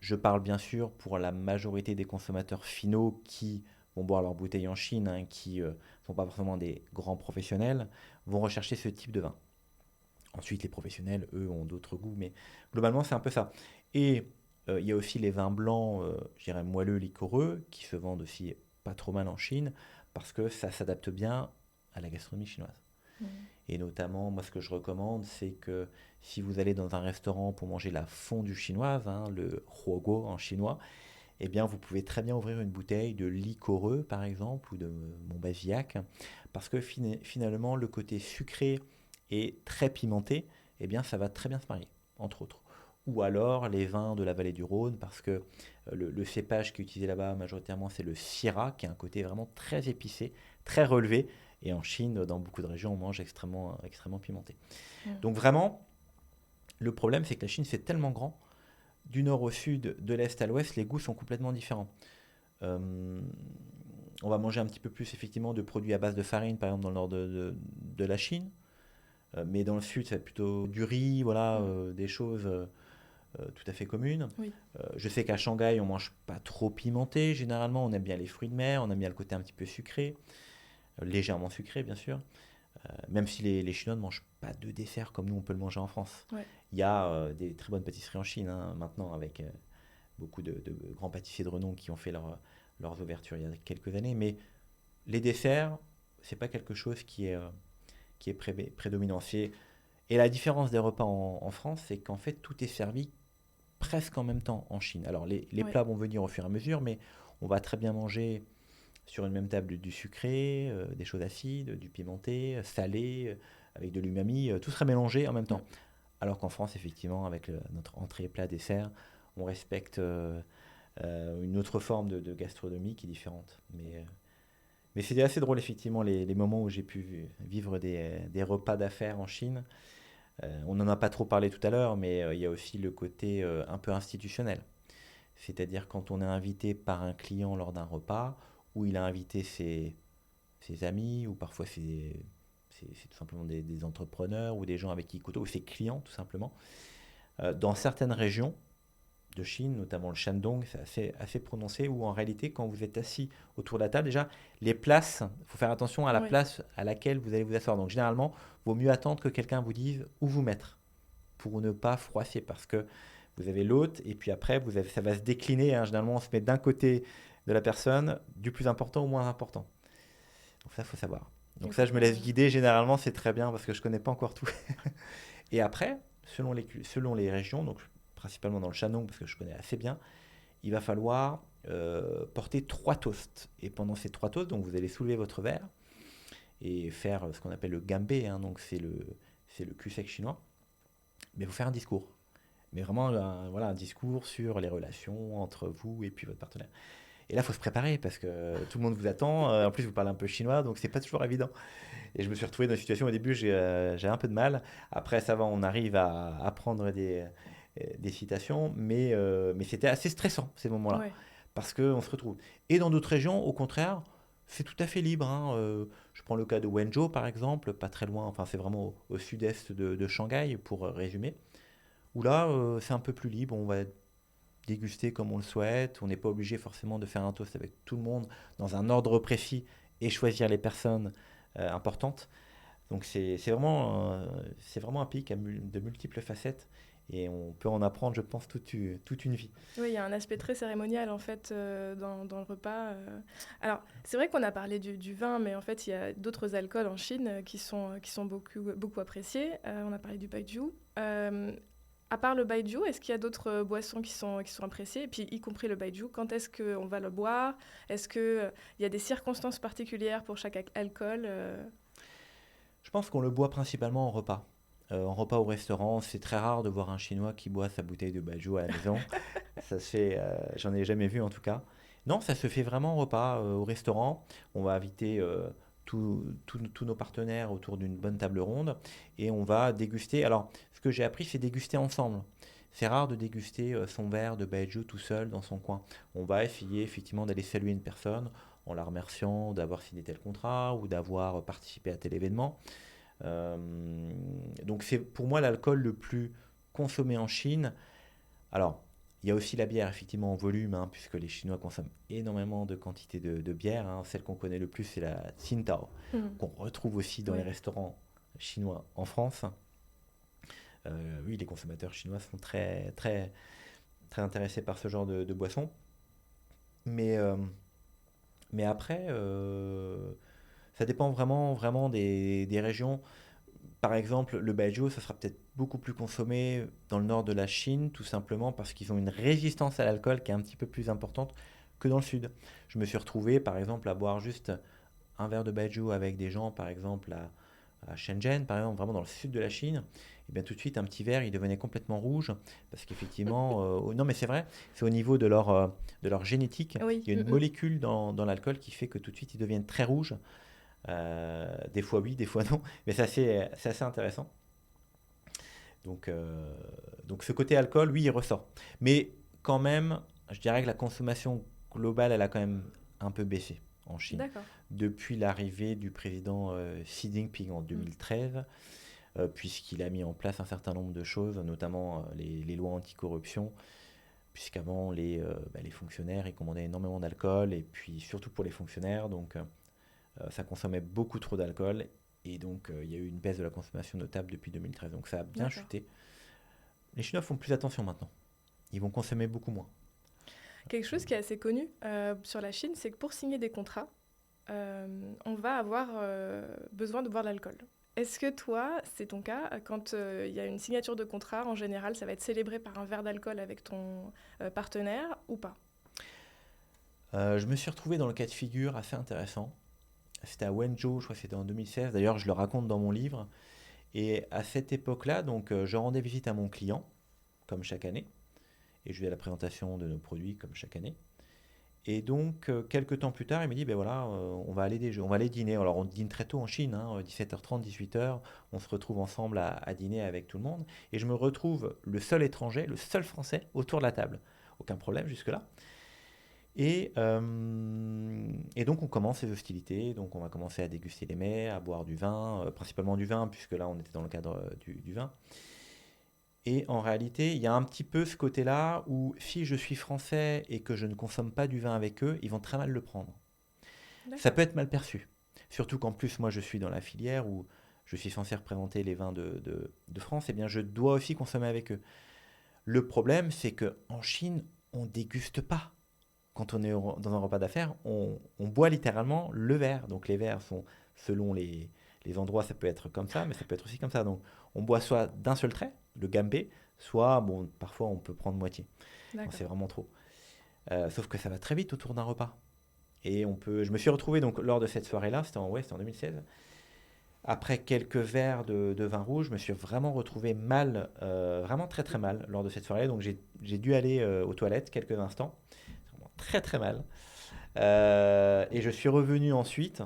Je parle bien sûr pour la majorité des consommateurs finaux qui vont boire leur bouteille en Chine, hein, qui ne sont pas forcément des grands professionnels, vont rechercher ce type de vin. Ensuite, les professionnels, eux, ont d'autres goûts, mais globalement, c'est un peu ça. Et il y a aussi les vins blancs, je dirais moelleux, liquoreux, qui se vendent aussi pas trop mal en Chine, parce que ça s'adapte bien à la gastronomie chinoise. Mmh. Et notamment, moi, ce que je recommande, c'est que si vous allez dans un restaurant pour manger la fondue chinoise, hein, le huoguo en chinois, eh bien, vous pouvez très bien ouvrir une bouteille de liquoreux, par exemple, ou de Montbazillac, parce que finalement, le côté sucré et très pimenté, eh bien, ça va très bien se marier, entre autres. Ou alors les vins de la vallée du Rhône, parce que le cépage qui est utilisé là-bas majoritairement, c'est le Syrah, qui a un côté vraiment très épicé, très relevé. Et en Chine, dans beaucoup de régions, on mange extrêmement, extrêmement pimenté. Mmh. Donc vraiment, le problème, c'est que la Chine, c'est tellement grand. Du nord au sud, de l'est à l'ouest, les goûts sont complètement différents. Euh, on va manger un petit peu plus effectivement de produits à base de farine, par exemple dans le nord de la Chine. Mais dans le sud, c'est plutôt du riz, voilà, des choses tout à fait communes. Oui. Je sais qu'à Shanghai, on mange pas trop pimenté. Généralement, on aime bien les fruits de mer, on aime bien le côté un petit peu sucré, légèrement sucré, bien sûr. Même si les Chinois ne mangent pas de dessert comme nous, on peut le manger en France. Ouais. Il y a des très bonnes pâtisseries en Chine, hein, maintenant, avec beaucoup de grands pâtissiers de renom qui ont fait leurs ouvertures il y a quelques années. Mais les desserts, c'est pas quelque chose qui est prédominant. Et la différence des repas en France, c'est qu'en fait, tout est servi presque en même temps en Chine. Alors, les Ouais. plats vont venir au fur et à mesure, mais on va très bien manger sur une même table du sucré, des choses acides, du pimenté, salé, avec de l'umami, tout sera mélangé en même temps. Alors qu'en France, effectivement, avec notre entrée, plat, dessert, on respecte une autre forme de gastronomie qui est différente. Mais c'était assez drôle, effectivement, les moments où j'ai pu vivre des repas d'affaires en Chine. On n'en a pas trop parlé tout à l'heure, mais il y a aussi le côté un peu institutionnel. C'est-à-dire quand on est invité par un client lors d'un repas, où il a invité ses amis, ou parfois c'est tout simplement des entrepreneurs, ou des gens avec qui il côtoie, ou ses clients, tout simplement. Dans certaines régions de Chine, notamment le Shandong, c'est assez prononcé, où en réalité, quand vous êtes assis autour de la table, déjà, les places, il faut faire attention à la Ouais. place à laquelle vous allez vous asseoir. Donc généralement, il vaut mieux attendre que quelqu'un vous dise où vous mettre, pour ne pas froisser, parce que vous avez l'hôte, et puis après, ça va se décliner, hein. Généralement, on se met d'un côté de la personne, du plus important au moins important. Donc ça, il faut savoir. Il Donc faut ça, je me laisse faire. guider, généralement, c'est très bien, parce que je ne connais pas encore tout. Et après, selon les régions, donc principalement dans le Shandong, parce que je connais assez bien, il va falloir porter 3 toasts. Et pendant ces 3 toasts, donc vous allez soulever votre verre et faire ce qu'on appelle le gambé, hein, donc c'est le cul sec chinois, mais vous faire un discours. Mais vraiment, voilà, un discours sur les relations entre vous et puis votre partenaire. Et là, il faut se préparer parce que tout le monde vous attend. En plus, vous parlez un peu chinois, donc c'est pas toujours évident. Et je me suis retrouvé dans une situation au début, j'ai un peu de mal. Après, ça va, on arrive à apprendre des citations, mais c'était assez stressant ces moments-là Ouais. parce qu'on se retrouve. Et dans d'autres régions, au contraire, c'est tout à fait libre, hein. Je prends le cas de Wenzhou, par exemple, pas très loin, enfin, c'est vraiment au sud-est de Shanghai, pour résumer, où là, c'est un peu plus libre. On va déguster comme on le souhaite. On n'est pas obligé forcément de faire un toast avec tout le monde dans un ordre précis et choisir les personnes importantes. Donc c'est vraiment un pays qui a de multiples facettes et on peut en apprendre, je pense, toute une vie. Oui, il y a un aspect très cérémonial en fait dans le repas. Alors, c'est vrai qu'on a parlé du vin, mais en fait, il y a d'autres alcools en Chine qui sont beaucoup, beaucoup appréciés. On a parlé du baijiu. À part le baijiu, est-ce qu'il y a d'autres boissons qui sont appréciées? Et puis, y compris le baijiu, quand est-ce qu'on va le boire? Est-ce qu'il y a des circonstances particulières pour chaque alcool? Je pense qu'on le boit principalement en repas. En repas au restaurant, c'est très rare de voir un Chinois qui boit sa bouteille de baijiu à la maison. Ça se fait, j'en ai jamais vu en tout cas. Non, ça se fait vraiment en repas au restaurant. On va inviter tous nos partenaires autour d'une bonne table ronde et on va déguster. Alors, ce que j'ai appris, c'est déguster ensemble. C'est rare de déguster son verre de baijiu tout seul dans son coin. On va essayer effectivement d'aller saluer une personne en la remerciant d'avoir signé tel contrat ou d'avoir participé à tel événement. Euh, donc c'est pour moi l'alcool le plus consommé en Chine. Alors, il y a aussi la bière, effectivement, en volume, hein, puisque les Chinois consomment énormément de quantité de bière, hein. Celle qu'on connaît le plus, c'est la Tsingtao, Mhm. qu'on retrouve aussi dans les Oui. restaurants chinois en France. Oui, les consommateurs chinois sont très, très, très intéressés par ce genre de boisson. Mais, euh, mais après, ça dépend vraiment, vraiment des régions. Par exemple, le baijiu, ça sera peut-être beaucoup plus consommé dans le nord de la Chine, tout simplement parce qu'ils ont une résistance à l'alcool qui est un petit peu plus importante que dans le sud. Je me suis retrouvé, par exemple, à boire juste un verre de baijiu avec des gens, par exemple, à Shenzhen, par exemple, vraiment dans le sud de la Chine. Et bien tout de suite, un petit verre, il devenait complètement rouge, parce qu'effectivement, non mais c'est vrai, c'est au niveau de leur génétique, Oui. il y a une Mhm. molécule dans l'alcool qui fait que tout de suite, ils deviennent très rouges. Des fois oui, des fois non, mais c'est assez intéressant. Donc, euh, donc ce côté alcool, oui, il ressort. Mais quand même, je dirais que la consommation globale, elle a quand même un peu baissé en Chine. D'accord. Depuis l'arrivée du président Xi Jinping en Mm. 2013, puisqu'il a mis en place un certain nombre de choses, notamment les lois anticorruption, puisqu'avant les fonctionnaires, ils commandaient énormément d'alcool, et puis surtout pour les fonctionnaires, donc ça consommait beaucoup trop d'alcool, et donc il y a eu une baisse de la consommation notable depuis 2013, donc ça a bien D'accord. chuté. Les Chinois font plus attention maintenant. Ils vont consommer beaucoup moins. Quelque chose qui est assez connu sur la Chine, c'est que pour signer des contrats, on va avoir besoin de boire de l'alcool. Est-ce que toi, c'est ton cas, quand il y a une signature de contrat, en général, ça va être célébré par un verre d'alcool avec ton partenaire ou pas? Je me suis retrouvé dans le cas de figure assez intéressant. C'était à Wenzhou, je crois que c'était en 2016. D'ailleurs, je le raconte dans mon livre. Et à cette époque-là, donc, je rendais visite à mon client, comme chaque année. Et je lui ai la présentation de nos produits, comme chaque année. Et donc, quelques temps plus tard, il me dit, ben voilà, on va aller dîner. Alors, on dîne très tôt en Chine, hein, 17h30, 18h. On se retrouve ensemble à dîner avec tout le monde. Et je me retrouve le seul étranger, le seul français autour de la table. Aucun problème jusque-là. Et donc, on commence les hostilités. Donc, on va commencer à déguster les mets, à boire du vin, principalement du vin, puisque là, on était dans le cadre du vin. Et en réalité, il y a un petit peu ce côté-là où si je suis français et que je ne consomme pas du vin avec eux, ils vont très mal le prendre. Ça D'accord. peut être mal perçu. Surtout qu'en plus, moi, je suis dans la filière où je suis censé représenter les vins de France, et bien je dois aussi consommer avec eux. Le problème, c'est qu'en Chine, on déguste pas. Quand on est dans un repas d'affaires, on boit littéralement le verre. Donc les verres sont, selon les endroits, ça peut être comme ça, mais ça peut être aussi comme ça. Donc on boit soit d'un seul trait, le gambé, soit, bon, parfois on peut prendre moitié, quand D'accord. c'est vraiment trop. Sauf que ça va très vite autour d'un repas. Je me suis retrouvé donc lors de cette soirée-là, c'était en 2016. Après quelques verres de vin rouge, je me suis vraiment retrouvé mal, vraiment très très mal lors de cette soirée. Donc j'ai dû aller aux toilettes quelques instants, vraiment très très mal. Et je suis revenu ensuite,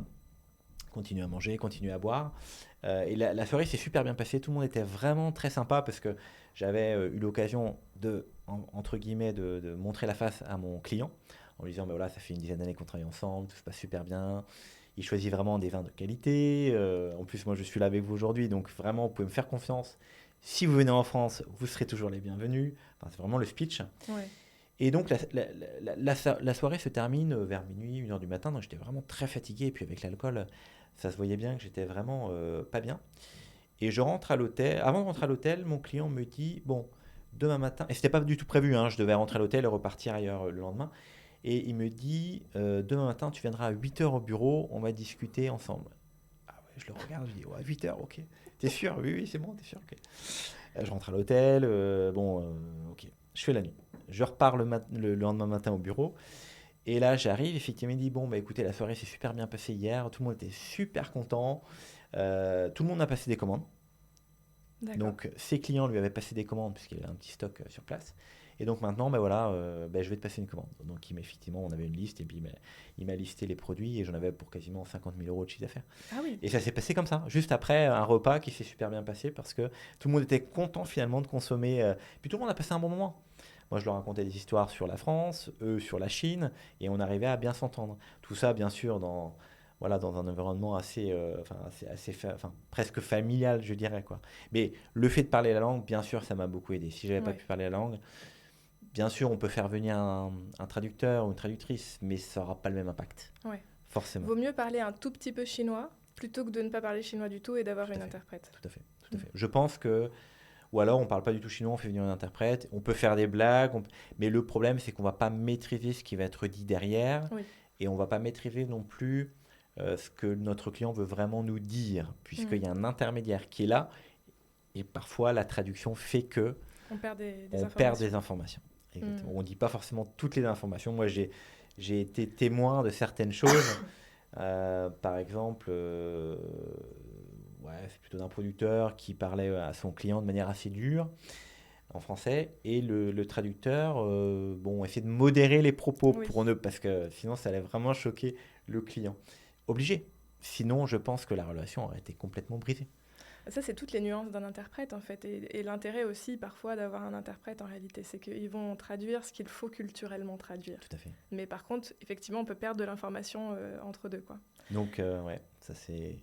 continuer à manger, continuer à boire. Et la soirée s'est super bien passée. Tout le monde était vraiment très sympa parce que j'avais eu l'occasion entre guillemets, de montrer la face à mon client en lui disant, ben voilà, ça fait une dizaine d'années qu'on travaille ensemble, tout se passe super bien. Il choisit vraiment des vins de qualité. En plus, moi, je suis là avec vous aujourd'hui, donc vraiment, vous pouvez me faire confiance. Si vous venez en France, vous serez toujours les bienvenus. Enfin, c'est vraiment le speech. Ouais. Et donc la soirée se termine vers minuit, 1h du matin, donc j'étais vraiment très fatigué, et puis avec l'alcool, ça se voyait bien que j'étais vraiment pas bien. Et je rentre à l'hôtel, avant de rentrer à l'hôtel, mon client me dit, bon, demain matin, et c'était pas du tout prévu, hein, je devais rentrer à l'hôtel et repartir ailleurs le lendemain, et il me dit, demain matin, tu viendras à 8h au bureau, on va discuter ensemble. Ah ouais, je le regarde, je dis, ouais, 8h, ok. T'es sûr? Oui, oui, c'est bon, t'es sûr, ok. Je rentre à l'hôtel, ok, je fais la nuit. Je repars le lendemain matin au bureau. Et là, j'arrive, effectivement, il me dit, bon, bah écoutez, la soirée s'est super bien passée hier, tout le monde était super content, tout le monde a passé des commandes. D'accord. Donc, ses clients lui avaient passé des commandes puisqu'il avait un petit stock sur place. Et donc maintenant, ben voilà, je vais te passer une commande. Donc, effectivement, on avait une liste et puis il m'a listé les produits et j'en avais pour quasiment 50 000 euros de chiffre d'affaires. Ah oui. Et ça s'est passé comme ça, juste après un repas qui s'est super bien passé parce que tout le monde était content finalement de consommer. Puis tout le monde a passé un bon moment. Moi, je leur racontais des histoires sur la France, eux sur la Chine, et on arrivait à bien s'entendre. Tout ça, bien sûr, dans un environnement presque familial, je dirais, quoi. Mais le fait de parler la langue, bien sûr, ça m'a beaucoup aidé. Si j'avais pas Ouais. pu parler la langue, bien sûr, on peut faire venir un traducteur ou une traductrice, mais ça n'aura pas le même impact, Ouais. forcément. Vaut mieux parler un tout petit peu chinois plutôt que de ne pas parler chinois du tout et d'avoir Tout à une fait, interprète. tout à fait, tout à fait. Je pense que, ou alors on parle pas du tout chinois, on fait venir une interprète, on peut faire des blagues, mais le problème c'est qu'on va pas maîtriser ce qui va être dit derrière, Oui. et on va pas maîtriser non plus ce que notre client veut vraiment nous dire, puisqu'il y a un intermédiaire qui est là, et parfois la traduction fait que On perd des on perd informations. des informations. Exactement. Mm. On ne dit pas forcément toutes les informations. Moi, j'ai été témoin de certaines choses. Par exemple, c'est plutôt d'un producteur qui parlait à son client de manière assez dure en français, et le traducteur, essaie de modérer les propos Oui. pour ne, parce que sinon ça allait vraiment choquer le client. Obligé. Sinon, je pense que la relation aurait été complètement brisée. Ça, c'est toutes les nuances d'un interprète, en fait. Et l'intérêt aussi, parfois, d'avoir un interprète, en réalité, c'est qu'ils vont traduire ce qu'il faut culturellement traduire. Tout à fait. Mais par contre, effectivement, on peut perdre de l'information entre deux, quoi. Donc, ça c'est.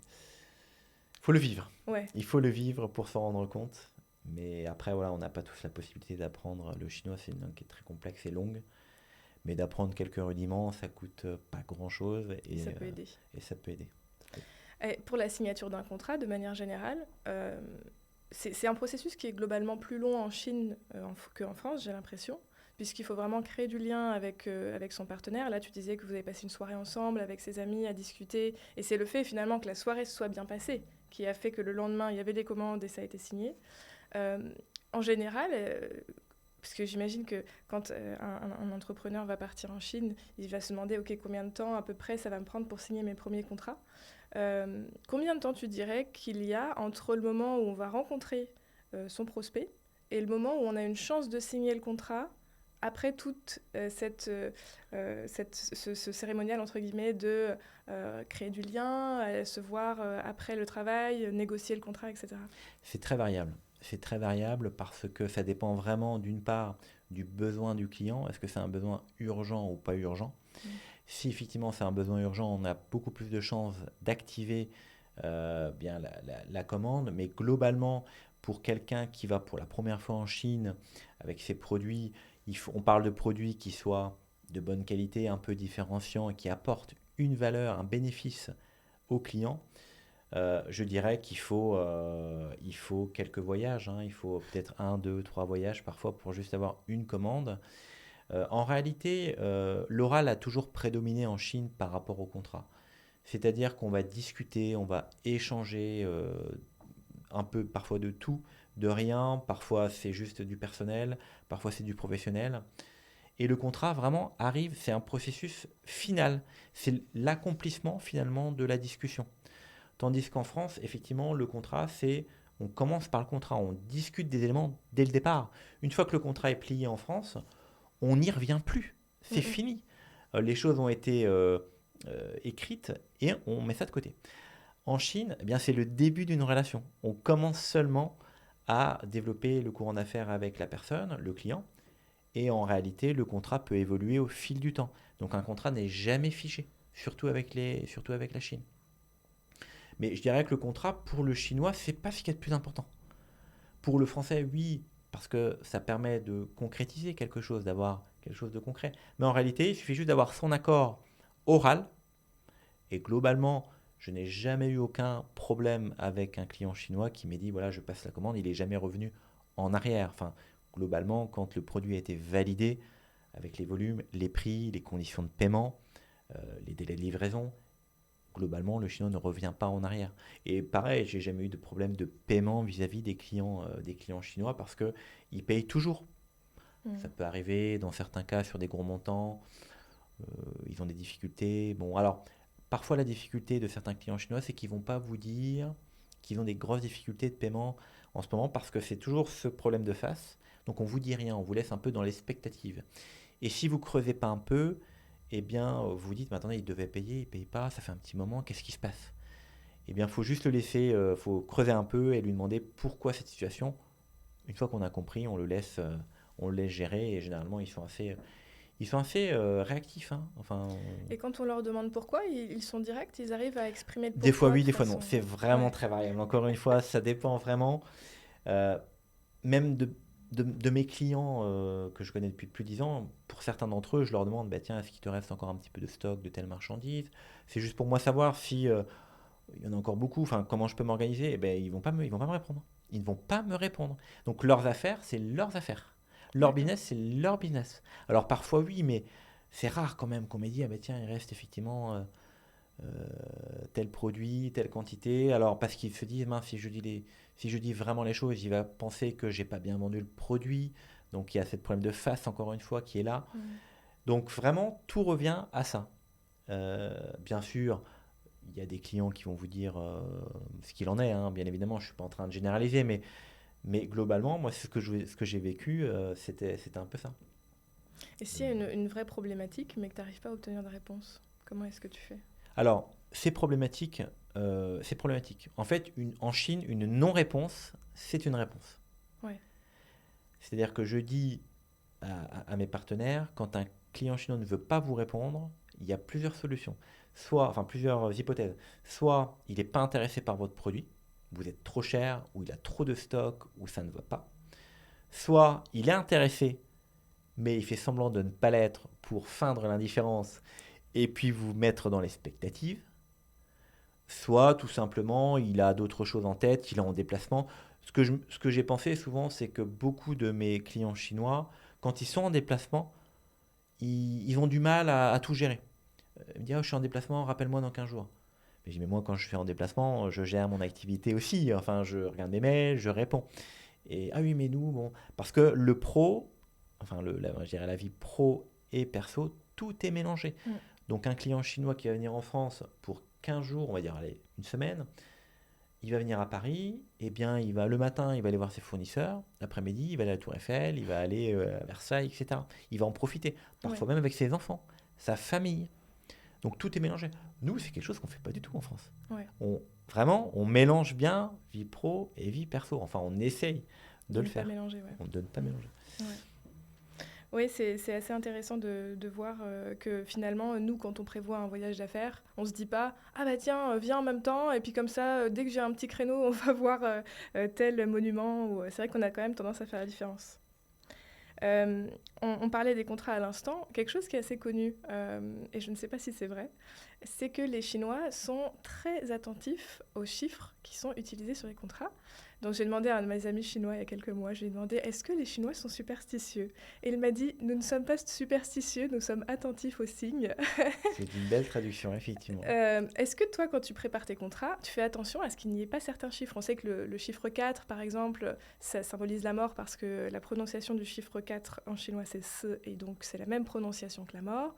Faut le vivre. Ouais. Il faut le vivre pour s'en rendre compte. Mais après, voilà, on n'a pas tous la possibilité d'apprendre le chinois. C'est une langue qui est très complexe et longue. Mais d'apprendre quelques rudiments, ça coûte pas grand-chose. Et ça peut aider. Et ça peut aider. Et pour la signature d'un contrat, de manière générale, c'est un processus qui est globalement plus long en Chine qu'en France, j'ai l'impression, puisqu'il faut vraiment créer du lien avec son partenaire. Là, tu disais que vous avez passé une soirée ensemble avec ses amis à discuter, et c'est le fait finalement que la soirée se soit bien passée qui a fait que le lendemain, il y avait des commandes et ça a été signé. En général, parce que j'imagine que quand un entrepreneur va partir en Chine, il va se demander, OK, combien de temps à peu près ça va me prendre pour signer mes premiers contrats. Combien de temps tu dirais qu'il y a entre le moment où on va rencontrer son prospect et le moment où on a une chance de signer le contrat après toute ce cérémonial entre guillemets de créer du lien, se voir après le travail, négocier le contrat, etc. C'est très variable. C'est très variable parce que ça dépend vraiment d'une part du besoin du client. Est-ce que c'est un besoin urgent ou pas urgent? Si effectivement c'est un besoin urgent, on a beaucoup plus de chances d'activer bien la commande. Mais globalement, pour quelqu'un qui va pour la première fois en Chine avec ses produits, on parle de produits qui soient de bonne qualité, un peu différenciants et qui apportent une valeur, un bénéfice au client. Je dirais il faut quelques voyages, hein. Il faut peut-être un, deux, trois voyages parfois pour juste avoir une commande. En réalité, l'oral a toujours prédominé en Chine par rapport au contrat. C'est-à-dire qu'on va discuter, on va échanger un peu parfois de tout, de rien, parfois c'est juste du personnel, parfois c'est du professionnel. Et le contrat vraiment arrive, c'est un processus final, c'est l'accomplissement finalement de la discussion. Tandis qu'en France, effectivement, le contrat, on commence par le contrat, on discute des éléments dès le départ. Une fois que le contrat est plié en France, on n'y revient plus. C'est fini. Les choses ont été écrites et on met ça de côté. En Chine, eh bien, c'est le début d'une relation. On commence seulement à développer le courant d'affaires avec la personne, le client, et en réalité, le contrat peut évoluer au fil du temps. Donc un contrat n'est jamais figé, surtout avec la Chine. Mais je dirais que le contrat, pour le chinois, c'est pas ce qu'il y a de plus important. Pour le français, oui, parce que ça permet de concrétiser quelque chose, d'avoir quelque chose de concret. Mais en réalité, il suffit juste d'avoir son accord oral. Et globalement, je n'ai jamais eu aucun problème avec un client chinois qui m'a dit, voilà, je passe la commande, il n'est jamais revenu en arrière. Enfin, globalement, quand le produit a été validé, avec les volumes, les prix, les conditions de paiement, les délais de livraison, globalement, le chinois ne revient pas en arrière. Et pareil, j'ai jamais eu de problème de paiement vis-à-vis des clients chinois parce qu'ils payent toujours. Ça peut arriver dans certains cas sur des gros montants, ils ont des difficultés. Bon, alors, parfois la difficulté de certains clients chinois, c'est qu'ils ne vont pas vous dire qu'ils ont des grosses difficultés de paiement en ce moment parce que c'est toujours ce problème de face. Donc on ne vous dit rien, on vous laisse un peu dans l'expectative. Et si vous ne creusez pas un peu, eh bien, vous vous dites, mais attendez, il devait payer, il ne paye pas, ça fait un petit moment, qu'est-ce qui se passe? Eh bien, il faut juste le laisser, faut creuser un peu et lui demander pourquoi cette situation. Une fois qu'on a compris, on le laisse gérer et généralement, ils sont assez réactifs, hein. Enfin, Et quand on leur demande pourquoi, ils sont directs, ils arrivent à exprimer le des fois pourquoi oui, de des fois non. façon... C'est vraiment Ouais. très variable. Encore une fois, ça dépend vraiment. Euh, Même de mes clients que je connais depuis plus de 10 ans, pour certains d'entre eux, je leur demande, bah, tiens, est-ce qu'il te reste encore un petit peu de stock de telle marchandise? C'est juste pour moi savoir si il y en a encore beaucoup, enfin, comment je peux m'organiser? Eh ben, ils vont pas me répondre. Ils ne vont pas me répondre. Donc leurs affaires, c'est leurs affaires. Leur D'accord. business, c'est leur business. Alors parfois oui, mais c'est rare quand même qu'on m'ait dit, ah ben tiens, il reste effectivement tel produit, telle quantité. Alors parce qu'ils se disent, mince, si je dis vraiment les choses, il va penser que j'ai pas bien vendu le produit. Donc il y a ce problème de face, encore une fois, qui est là. Donc vraiment, tout revient à ça. Bien sûr, il y a des clients qui vont vous dire ce qu'il en est, hein, bien évidemment, je ne suis pas en train de généraliser, mais globalement, moi, ce que j'ai vécu, c'était un peu ça. Et s'il y a une vraie problématique, mais que tu n'arrives pas à obtenir de réponse, comment est-ce que tu fais? Alors, c'est problématique. C'est problématique. En fait, en Chine, une non-réponse, c'est une réponse. Ouais. C'est-à-dire que je dis à mes partenaires, quand un client chinois ne veut pas vous répondre, il y a plusieurs solutions. Enfin plusieurs hypothèses. Soit il n'est pas intéressé par votre produit, vous êtes trop cher, ou il a trop de stock, ou ça ne va pas. Soit il est intéressé, mais il fait semblant de ne pas l'être pour feindre l'indifférence et puis vous mettre dans l'expectative. Soit tout simplement il a d'autres choses en tête, il est en déplacement. Ce que j'ai pensé souvent, c'est que beaucoup de mes clients chinois, quand ils sont en déplacement, ils ont du mal à tout gérer. Ils me disent, ah, je suis en déplacement, rappelle-moi dans 15 jours. Mais je dis, mais moi, quand je suis en déplacement, je gère mon activité aussi. Enfin, je regarde mes mails, je réponds. Et ah oui, mais nous, bon. Parce que le pro, enfin, je dirais la vie pro et perso, tout est mélangé. Donc, un client chinois qui va venir en France pour 15 jours, on va dire, allez, une semaine, il va venir à Paris, et bien, le matin, il va aller voir ses fournisseurs, l'après-midi, il va aller à la Tour Eiffel, il va aller à Versailles, etc. Il va en profiter, parfois Ouais. même avec ses enfants, sa famille. Donc tout est mélangé. Nous, c'est quelque chose qu'on ne fait pas du tout en France. Ouais. Vraiment, on mélange bien vie pro et vie perso. Enfin, on essaye de De le ne pas faire. mélanger, ouais. On ne donne pas mélanger. Ouais. Oui, c'est assez intéressant de voir que finalement, nous, quand on prévoit un voyage d'affaires, on se dit pas « Ah bah tiens, viens en même temps, et puis comme ça, dès que j'ai un petit créneau, on va voir tel monument. » C'est vrai qu'on a quand même tendance à faire la différence. On parlait des contrats à l'instant. Quelque chose qui est assez connu, et je ne sais pas si c'est vrai, c'est que les Chinois sont très attentifs aux chiffres qui sont utilisés sur les contrats. Donc j'ai demandé à un de mes amis chinois il y a quelques mois, je lui ai demandé est-ce que les Chinois sont superstitieux? Et il m'a dit nous ne sommes pas superstitieux, nous sommes attentifs aux signes. C'est une belle traduction, effectivement. Est-ce que toi, quand tu prépares tes contrats, tu fais attention à ce qu'il n'y ait pas certains chiffres? On sait que le chiffre 4, par exemple, ça symbolise la mort parce que la prononciation du chiffre 4 en chinois, c'est se, et donc c'est la même prononciation que la mort.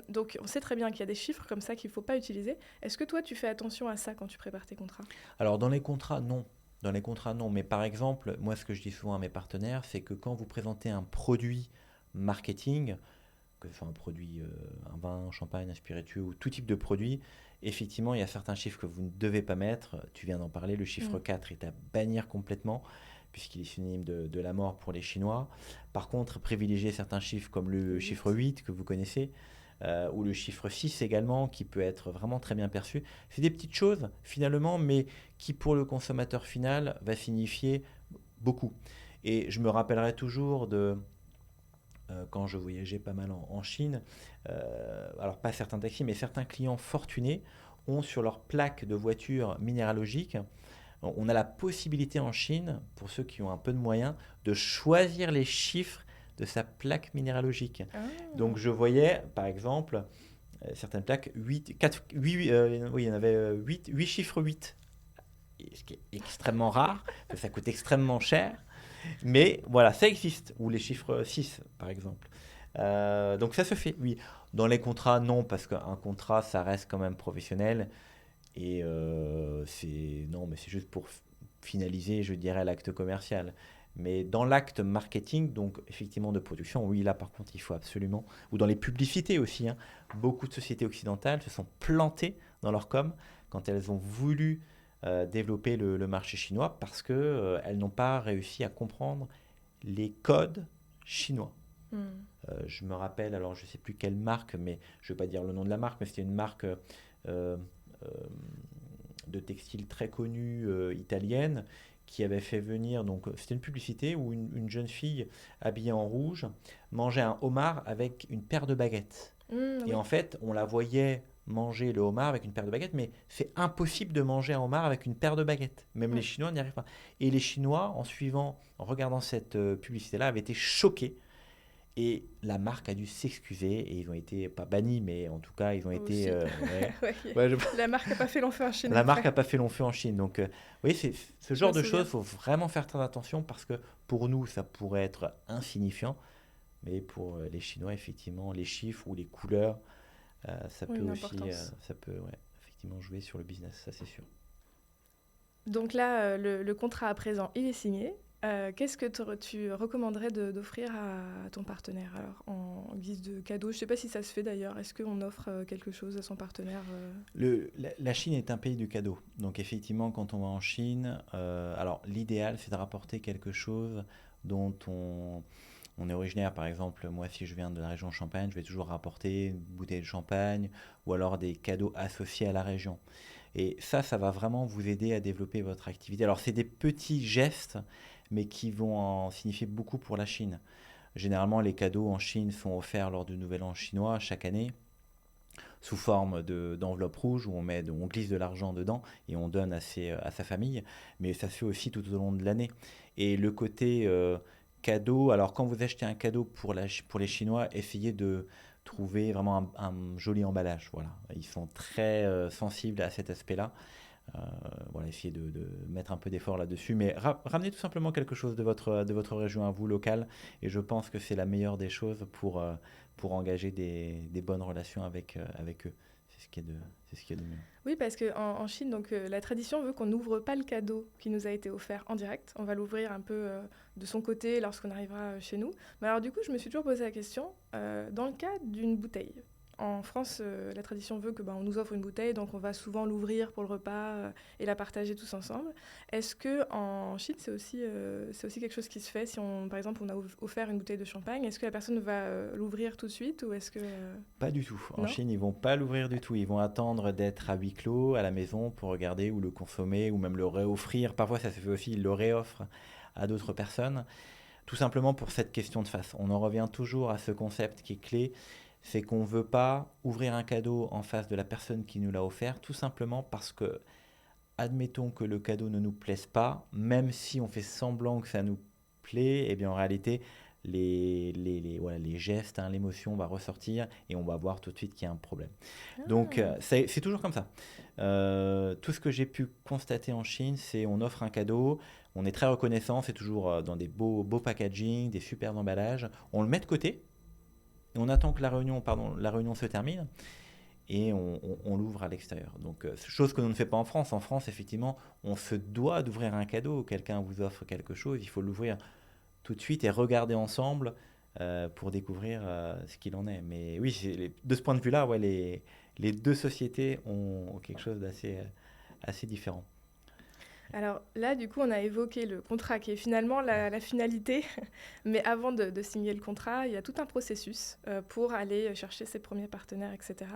Donc on sait très bien qu'il y a des chiffres comme ça qu'il ne faut pas utiliser. Est-ce que toi, tu fais attention à ça quand tu prépares tes contrats? Alors, dans les contrats, non. Dans les contrats, non. Mais par exemple, moi, ce que je dis souvent à mes partenaires, c'est que quand vous présentez un produit marketing, que ce soit un produit, un vin, un champagne, un spiritueux ou tout type de produit, effectivement, il y a certains chiffres que vous ne devez pas mettre. Tu viens d'en parler, le chiffre 4 est à bannir complètement, puisqu'il est synonyme de la mort pour les Chinois. Par contre, privilégier certains chiffres comme le chiffre 8 que vous connaissez, ou le chiffre 6 également, qui peut être vraiment très bien perçu. C'est des petites choses, finalement, mais qui, pour le consommateur final, va signifier beaucoup. Et je me rappellerai toujours quand je voyageais pas mal en Chine, alors pas certains taxis, mais certains clients fortunés ont sur leur plaque de voiture minéralogique, on a la possibilité en Chine, pour ceux qui ont un peu de moyens, de choisir les chiffres de sa plaque minéralogique. Donc je voyais, par exemple, certaines plaques, 8, 4, 8, oui, il y en avait 8 chiffres 8, ce qui est extrêmement rare, que ça coûte extrêmement cher, mais voilà, ça existe, ou les chiffres 6 par exemple. Donc ça se fait, oui. Dans les contrats, non, parce qu'un contrat, ça reste quand même professionnel, et non, mais c'est juste pour finaliser, je dirais, l'acte commercial. Mais dans l'acte marketing, donc effectivement de production, oui, là par contre, il faut absolument, ou dans les publicités aussi, hein, beaucoup de sociétés occidentales se sont plantées dans leur com quand elles ont voulu développer le marché chinois parce qu'elles elles n'ont pas réussi à comprendre les codes chinois. Hmm. Je me rappelle, alors je ne sais plus quelle marque, mais je ne vais pas dire le nom de la marque, mais c'était une marque euh, de textile très connue italienne qui avait fait venir, donc c'était une publicité où une jeune fille habillée en rouge mangeait un homard avec une paire de baguettes. Et Oui. en fait, on la voyait manger le homard avec une paire de baguettes, mais c'est impossible de manger un homard avec une paire de baguettes. Même les Hmm. Chinois n'y arrivent pas. Et les Chinois, en regardant cette publicité-là, avaient été choqués et la marque a dû s'excuser et ils ont été, pas bannis, mais en tout cas, ils ont été. Aussi. Ouais. Ouais. Ouais, La marque n'a pas fait long feu en Chine la marque n'a après. pas fait long feu en Chine. Donc, oui, c'est ce Je me genre de choses, souviens. il faut vraiment faire très attention parce que pour nous, ça pourrait être insignifiant, mais pour les Chinois, effectivement, les chiffres ou les couleurs, ça Oui, peut une aussi, importance. ça peut, ouais, effectivement jouer sur le business, ça c'est sûr. Donc là, le contrat à présent, il est signé. Qu'est-ce que tu recommanderais d'offrir à ton partenaire alors, en guise de cadeau? Je ne sais pas si ça se fait d'ailleurs. Est-ce qu'on offre quelque chose à son partenaire La Chine est un pays du cadeau. Donc effectivement, quand on va en Chine, alors l'idéal, c'est de rapporter quelque chose dont on est originaire. Par exemple, moi, si je viens de la région Champagne, je vais toujours rapporter une bouteille de champagne ou alors des cadeaux associés à la région. Et ça va vraiment vous aider à développer votre activité. Alors, c'est des petits gestes, mais qui vont en signifier beaucoup pour la Chine. Généralement, les cadeaux en Chine sont offerts lors du Nouvel An chinois chaque année sous forme d'enveloppe rouge où on glisse de l'argent dedans et on donne à sa famille, mais ça se fait aussi tout au long de l'année. Et le côté cadeau, alors quand vous achetez un cadeau pour les Chinois, essayez de trouver vraiment un joli emballage. Voilà. Ils sont très sensibles à cet aspect-là. Voilà, essayez de mettre un peu d'effort là-dessus, mais ramenez tout simplement quelque chose de votre région à vous, locale, et je pense que c'est la meilleure des choses pour engager des bonnes relations avec eux. C'est ce qui est c'est ce qui est de mieux. Oui, parce qu'en Chine, donc, la tradition veut qu'on n'ouvre pas le cadeau qui nous a été offert en direct. On va l'ouvrir un peu de son côté lorsqu'on arrivera chez nous. Mais alors du coup, je me suis toujours posé la question, dans le cas d'une bouteille. En France, la tradition veut que on nous offre une bouteille, donc on va souvent l'ouvrir pour le repas et la partager tous ensemble. Est-ce que en Chine, c'est aussi quelque chose qui se fait si par exemple, on a offert une bouteille de champagne, est-ce que la personne va l'ouvrir tout de suite ou est-ce que Pas du tout. En non? Chine, ils vont pas l'ouvrir du tout. Ils vont attendre d'être à huis clos à la maison pour regarder ou le consommer ou même le réoffrir. Parfois, ça se fait aussi, ils le réoffrent à d'autres personnes. Tout simplement pour cette question de face. On en revient toujours à ce concept qui est clé, c'est qu'on ne veut pas ouvrir un cadeau en face de la personne qui nous l'a offert, tout simplement parce que, admettons que le cadeau ne nous plaise pas, même si on fait semblant que ça nous plaît, et bien en réalité, voilà, les gestes, hein, l'émotion va ressortir et on va voir tout de suite qu'il y a un problème. Donc Ah. c'est toujours comme ça. Tout ce que j'ai pu constater en Chine, c'est on offre un cadeau, on est très reconnaissant, c'est toujours dans des beaux packaging, des super emballages. On le met de côté, et on attend que la réunion se termine et on l'ouvre à l'extérieur. Donc chose que l'on ne fait pas en France. En France, effectivement, on se doit d'ouvrir un cadeau. Quelqu'un vous offre quelque chose, il faut l'ouvrir tout de suite et regarder ensemble pour découvrir ce qu'il en est. Mais oui, de ce point de vue-là, ouais, les deux sociétés ont quelque chose d'assez assez différent. Alors là, du coup, on a évoqué le contrat qui est finalement la finalité, mais avant de signer le contrat, il y a tout un processus pour aller chercher ses premiers partenaires, etc.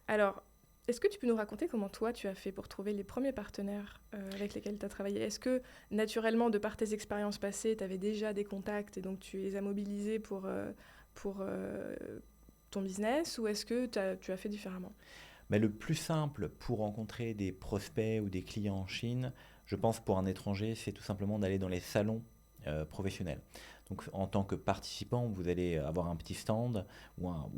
Alors, est-ce que tu peux nous raconter comment toi, tu as fait pour trouver les premiers partenaires avec lesquels tu as travaillé? Est-ce que, naturellement, de par tes expériences passées, tu avais déjà des contacts et donc tu les as mobilisés pour ton business, ou est-ce que tu as fait différemment? Mais le plus simple pour rencontrer des prospects ou des clients en Chine, je pense pour un étranger, c'est tout simplement d'aller dans les salons professionnels. Donc en tant que participant, vous allez avoir un petit stand ou en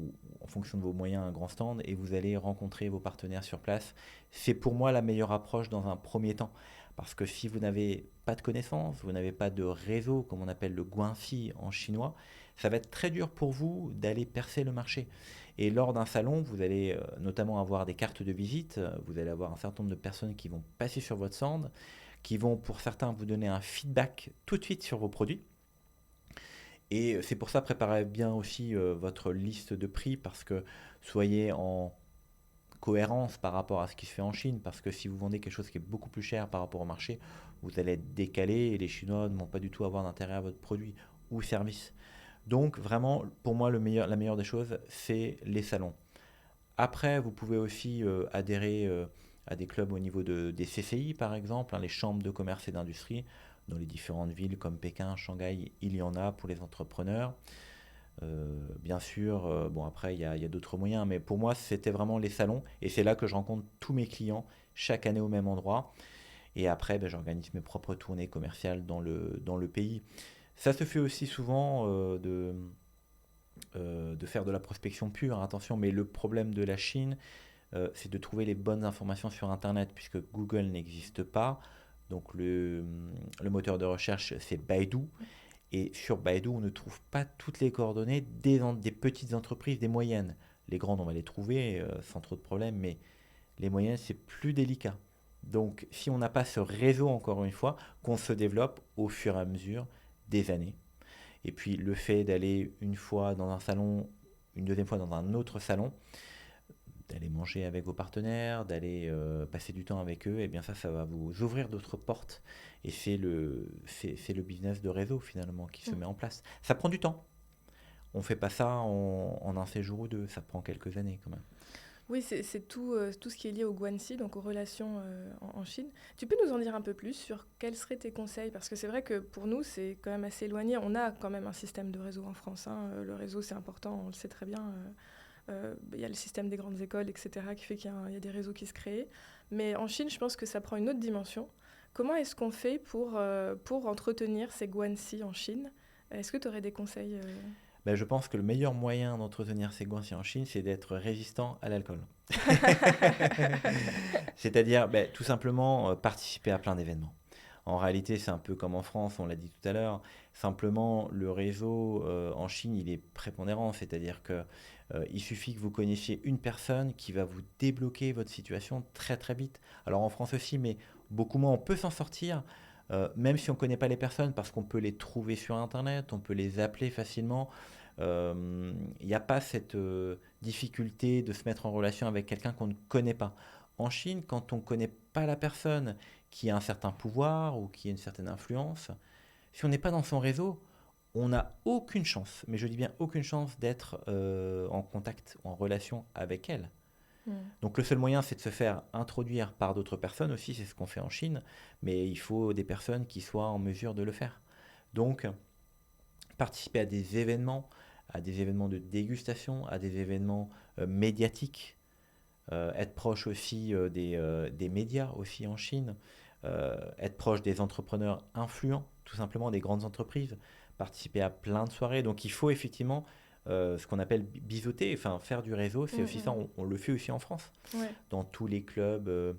fonction de vos moyens un grand stand et vous allez rencontrer vos partenaires sur place. C'est pour moi la meilleure approche dans un premier temps. Parce que si vous n'avez pas de connaissances, vous n'avez pas de réseau, comme on appelle le guanxi en chinois, ça va être très dur pour vous d'aller percer le marché. Et lors d'un salon, vous allez notamment avoir des cartes de visite, vous allez avoir un certain nombre de personnes qui vont passer sur votre stand, qui vont pour certains vous donner un feedback tout de suite sur vos produits. Et c'est pour ça, préparez bien aussi votre liste de prix parce que soyez en cohérence par rapport à ce qui se fait en Chine. Parce que si vous vendez quelque chose qui est beaucoup plus cher par rapport au marché, vous allez être décalé et les Chinois ne vont pas du tout avoir d'intérêt à votre produit ou service. Donc vraiment, pour moi, la meilleure des choses, c'est les salons. Après, vous pouvez aussi adhérer à des clubs au niveau des CCI, par exemple, hein, les chambres de commerce et d'industrie. Dans les différentes villes comme Pékin, Shanghai, il y en a pour les entrepreneurs. Bien sûr, bon après, il y a d'autres moyens, mais pour moi, c'était vraiment les salons. Et c'est là que je rencontre tous mes clients chaque année au même endroit. Et après, ben, j'organise mes propres tournées commerciales dans le pays. Ça se fait aussi souvent de faire de la prospection pure, hein, attention, mais le problème de la Chine, c'est de trouver les bonnes informations sur Internet, puisque Google n'existe pas. Donc le moteur de recherche, c'est Baidu. Et sur Baidu, on ne trouve pas toutes les coordonnées des petites entreprises, des moyennes. Les grandes, on va les trouver sans trop de problèmes, mais les moyennes, c'est plus délicat. Donc si on n'a pas ce réseau, encore une fois, qu'on se développe au fur et à mesure des années, et puis le fait d'aller une fois dans un salon, une deuxième fois dans un autre salon, d'aller manger avec vos partenaires, d'aller passer du temps avec eux, et bien ça va vous ouvrir d'autres portes. Et c'est le business de réseau finalement qui se met en place. Ça prend du temps. On ne fait pas ça en un séjour ou deux, ça prend quelques années quand même. Oui, c'est tout ce qui est lié au guanxi, donc aux relations en Chine. Tu peux nous en dire un peu plus sur quels seraient tes conseils? Parce que c'est vrai que pour nous, c'est quand même assez éloigné. On a quand même un système de réseau en France, hein. Le réseau, c'est important, on le sait très bien. Il y a le système des grandes écoles, etc., qui fait qu'il y a des réseaux qui se créent. Mais en Chine, je pense que ça prend une autre dimension. Comment est-ce qu'on fait pour entretenir ces guanxi en Chine? Est-ce que tu aurais des conseils Ben, je pense que le meilleur moyen d'entretenir ces guanxi en Chine, c'est d'être résistant à l'alcool. C'est-à-dire ben, tout simplement participer à plein d'événements. En réalité, c'est un peu comme en France, on l'a dit tout à l'heure. Simplement, le réseau en Chine, il est prépondérant. C'est-à-dire que il suffit que vous connaissiez une personne qui va vous débloquer votre situation très très vite. Alors en France aussi, mais beaucoup moins. On peut s'en sortir, même si on ne connaît pas les personnes, parce qu'on peut les trouver sur Internet, on peut les appeler facilement. Il n'y a pas cette difficulté de se mettre en relation avec quelqu'un qu'on ne connaît pas. En Chine, quand on ne connaît pas la personne qui a un certain pouvoir ou qui a une certaine influence, si on n'est pas dans son réseau, on n'a aucune chance, mais je dis bien aucune chance d'être en contact ou en relation avec elle. Hmm. Donc le seul moyen, c'est de se faire introduire par d'autres personnes aussi, c'est ce qu'on fait en Chine, mais il faut des personnes qui soient en mesure de le faire. Donc participer à des événements de dégustation, à des événements médiatiques, être proche aussi des médias aussi en Chine, être proche des entrepreneurs influents, tout simplement des grandes entreprises, participer à plein de soirées. Donc il faut effectivement ce qu'on appelle biseauter, enfin faire du réseau, c'est aussi ça, on le fait aussi en France. Ouais. Dans tous les clubs,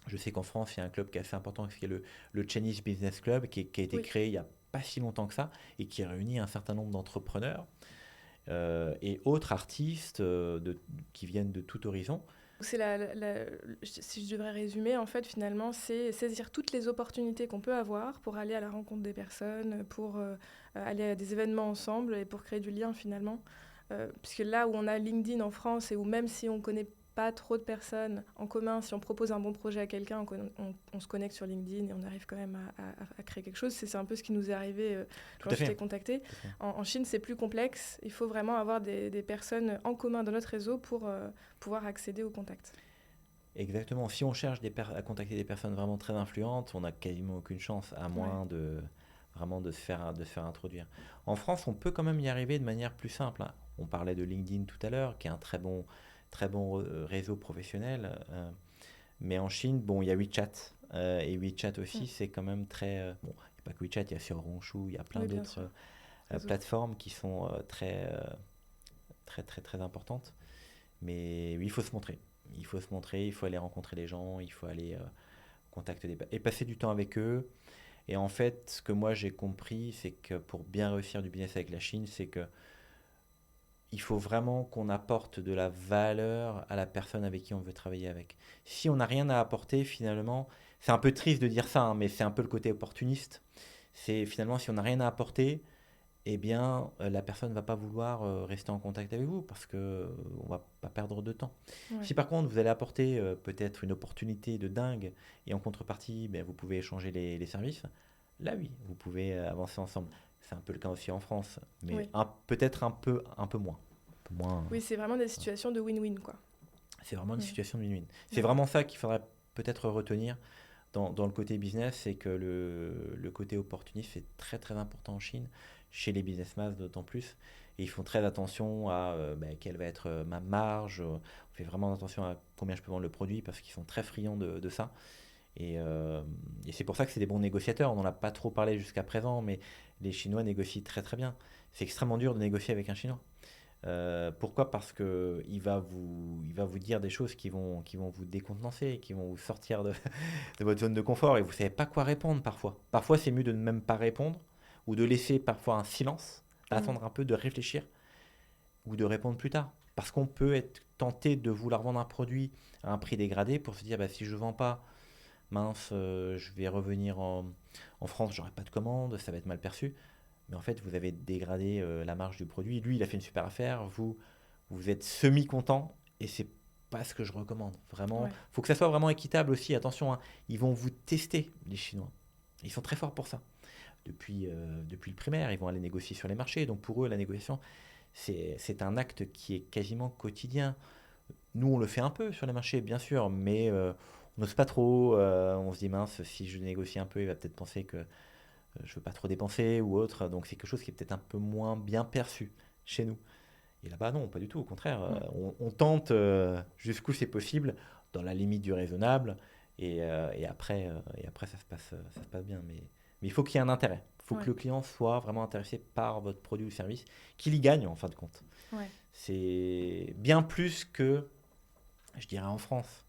je sais qu'en France, il y a un club qui est assez important, qui est le Chinese Business Club, qui a été Oui. créé il n'y a pas si longtemps que ça, et qui réunit un certain nombre d'entrepreneurs et autres artistes qui viennent de tout horizon. C'est si je devrais résumer, en fait, finalement, c'est saisir toutes les opportunités qu'on peut avoir pour aller à la rencontre des personnes, pour aller à des événements ensemble et pour créer du lien finalement. Puisque là où on a LinkedIn en France et où même si on connaît pas trop de personnes en commun, si on propose un bon projet à quelqu'un, on se connecte sur LinkedIn et on arrive quand même à créer quelque chose. C'est un peu ce qui nous est arrivé Tout quand à je t'ai fait. contacté. Tout à fait. En Chine, c'est plus complexe. Il faut vraiment avoir des personnes en commun dans notre réseau pour pouvoir accéder au contact. Exactement. Si on cherche à contacter des personnes vraiment très influentes, on n'a quasiment aucune chance, à Ouais. moins vraiment de se faire introduire. En France, on peut quand même y arriver de manière plus simple, hein. On parlait de LinkedIn tout à l'heure, qui est un très bon réseau professionnel. Mais en Chine, bon, il y a WeChat. Et WeChat Mm. aussi, c'est quand même très... bon, pas que WeChat, il y a sur Hongshou, il y a plein Oui, bien d'autres sûr. Réseau. plateformes qui sont très importantes. Mais oui, il faut se montrer. Il faut se montrer, il faut aller rencontrer les gens, il faut aller contacter et passer du temps avec eux. Et en fait, ce que moi j'ai compris, c'est que pour bien réussir du business avec la Chine, c'est que il faut vraiment qu'on apporte de la valeur à la personne avec qui on veut travailler avec. Si on n'a rien à apporter, finalement, c'est un peu triste de dire ça, hein, mais c'est un peu le côté opportuniste. C'est finalement, si on n'a rien à apporter, eh bien, la personne ne va pas vouloir rester en contact avec vous parce que on va pas perdre de temps. Ouais. Si par contre, vous allez apporter peut-être une opportunité de dingue et en contrepartie, ben, vous pouvez échanger les services, là oui, vous pouvez avancer ensemble. C'est un peu le cas aussi en France, mais Oui. peut-être un peu moins. Un peu moins. Oui, c'est vraiment des situations de win-win, quoi. C'est vraiment une Mm. situation de win-win. C'est D'accord. vraiment ça qu'il faudrait peut-être retenir dans le côté business, c'est que le côté opportuniste c'est très important en Chine, chez les businessmen d'autant plus. Et ils font très attention à quelle va être ma marge. On fait vraiment attention à combien je peux vendre le produit parce qu'ils sont très friands de ça. Et c'est pour ça que c'est des bons négociateurs. On n'en a pas trop parlé jusqu'à présent, mais les Chinois négocient très bien. C'est extrêmement dur de négocier avec un Chinois. Pourquoi? Parce que il va vous dire des choses qui vont vous décontenancer, qui vont vous sortir de votre zone de confort et vous savez pas quoi répondre parfois. Parfois, c'est mieux de ne même pas répondre ou de laisser parfois un silence, Mm. d'attendre un peu, de réfléchir ou de répondre plus tard. Parce qu'on peut être tenté de vouloir vendre un produit à un prix dégradé pour se dire bah, si je ne vends pas, mince, je vais revenir en France, j'aurai pas de commande, ça va être mal perçu. Mais en fait, vous avez dégradé la marge du produit. Lui, il a fait une super affaire. Vous êtes semi-content et c'est pas ce que je recommande. Vraiment, Ouais. faut que ça soit vraiment équitable aussi. Attention, hein, ils vont vous tester, les Chinois. Ils sont très forts pour ça. Depuis le primaire, ils vont aller négocier sur les marchés. Donc pour eux, la négociation, c'est un acte qui est quasiment quotidien. Nous, on le fait un peu sur les marchés, bien sûr, mais on n'ose pas trop. On se dit, mince, si je négocie un peu, il va peut-être penser que je veux pas trop dépenser ou autre. Donc c'est quelque chose qui est peut-être un peu moins bien perçu chez nous. Et là-bas, non, pas du tout. Au contraire, Mm. on tente jusqu'où c'est possible, dans la limite du raisonnable. Et après, ça se passe bien. Mais il faut qu'il y ait un intérêt. Il faut que Ouais. le client soit vraiment intéressé par votre produit ou service, qu'il y gagne en fin de compte. Ouais. C'est bien plus que, je dirais, en France.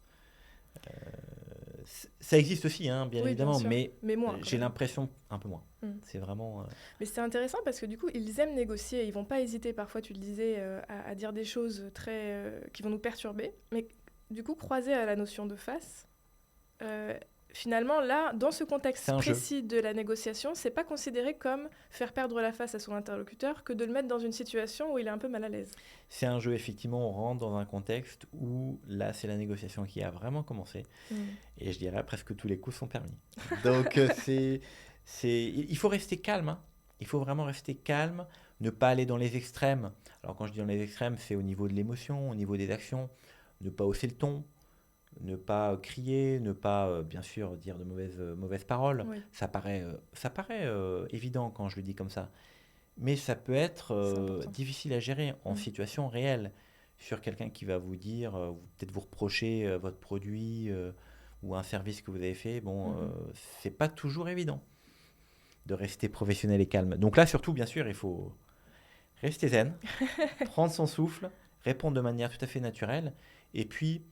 Ça existe aussi, hein, bien Oui, bien évidemment, sûr. mais Mais moins, quand j'ai même. l'impression un peu moins. Mm. C'est vraiment. Mais c'est intéressant parce que du coup, ils aiment négocier. Ils vont pas hésiter, parfois, tu le disais, à dire des choses qui vont nous perturber. Mais du coup, croisé à la notion de face, euh, finalement, là, dans ce C'est contexte un jeu. précis de la négociation, c'est pas considéré comme faire perdre la face à son interlocuteur que de le mettre dans une situation où il est un peu mal à l'aise. C'est un jeu, effectivement, on rentre dans un contexte où là, c'est la négociation qui a vraiment commencé. Mm. Et je dirais presque tous les coups sont permis. Donc, il faut rester calme, hein. Il faut vraiment rester calme, ne pas aller dans les extrêmes. Alors, quand je dis dans les extrêmes, c'est au niveau de l'émotion, au niveau des actions, ne pas hausser le ton, ne pas crier, ne pas, bien sûr, dire de mauvaises paroles. Oui, Ça paraît évident quand je le dis comme ça. Mais ça peut être c'est important. difficile à gérer en Mm. situation réelle sur quelqu'un qui va vous dire, peut-être vous reprocher votre produit ou un service que vous avez fait. Bon, Mhm. c'est pas toujours évident de rester professionnel et calme. Donc là, surtout, bien sûr, il faut rester zen, prendre son souffle, répondre de manière tout à fait naturelle, et puis,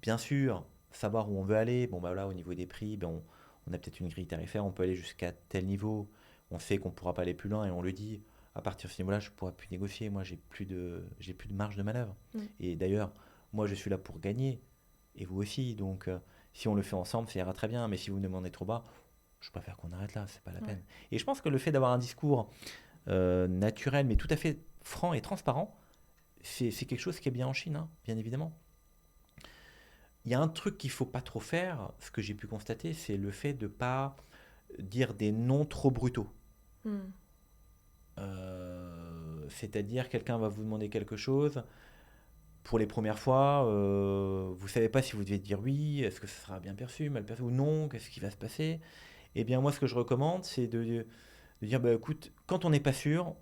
bien sûr, savoir où on veut aller. Bon, bah là, au niveau des prix, ben, on a peut-être une grille tarifaire, on peut aller jusqu'à tel niveau. On sait qu'on ne pourra pas aller plus loin et on le dit. À partir de ce niveau-là, je ne pourrai plus négocier. Moi, j'ai plus de marge de manœuvre. Mm. Et d'ailleurs, moi, je suis là pour gagner, et vous aussi. Donc, si on le fait ensemble, ça ira très bien. Mais si vous me demandez trop bas, je préfère qu'on arrête là. C'est pas la Ouais. peine. Et je pense que le fait d'avoir un discours naturel, mais tout à fait franc et transparent, c'est quelque chose qui est bien en Chine, hein, bien évidemment. Il y a un truc qu'il faut pas trop faire, ce que j'ai pu constater, c'est le fait de pas dire des noms trop brutaux. Mm. C'est-à-dire, quelqu'un va vous demander quelque chose, pour les premières fois, vous savez pas si vous devez dire oui, est-ce que ce sera bien perçu, mal perçu ou non, qu'est-ce qui va se passer. Eh bien, moi, ce que je recommande, c'est de dire, bah, écoute, quand on n'est pas sûr,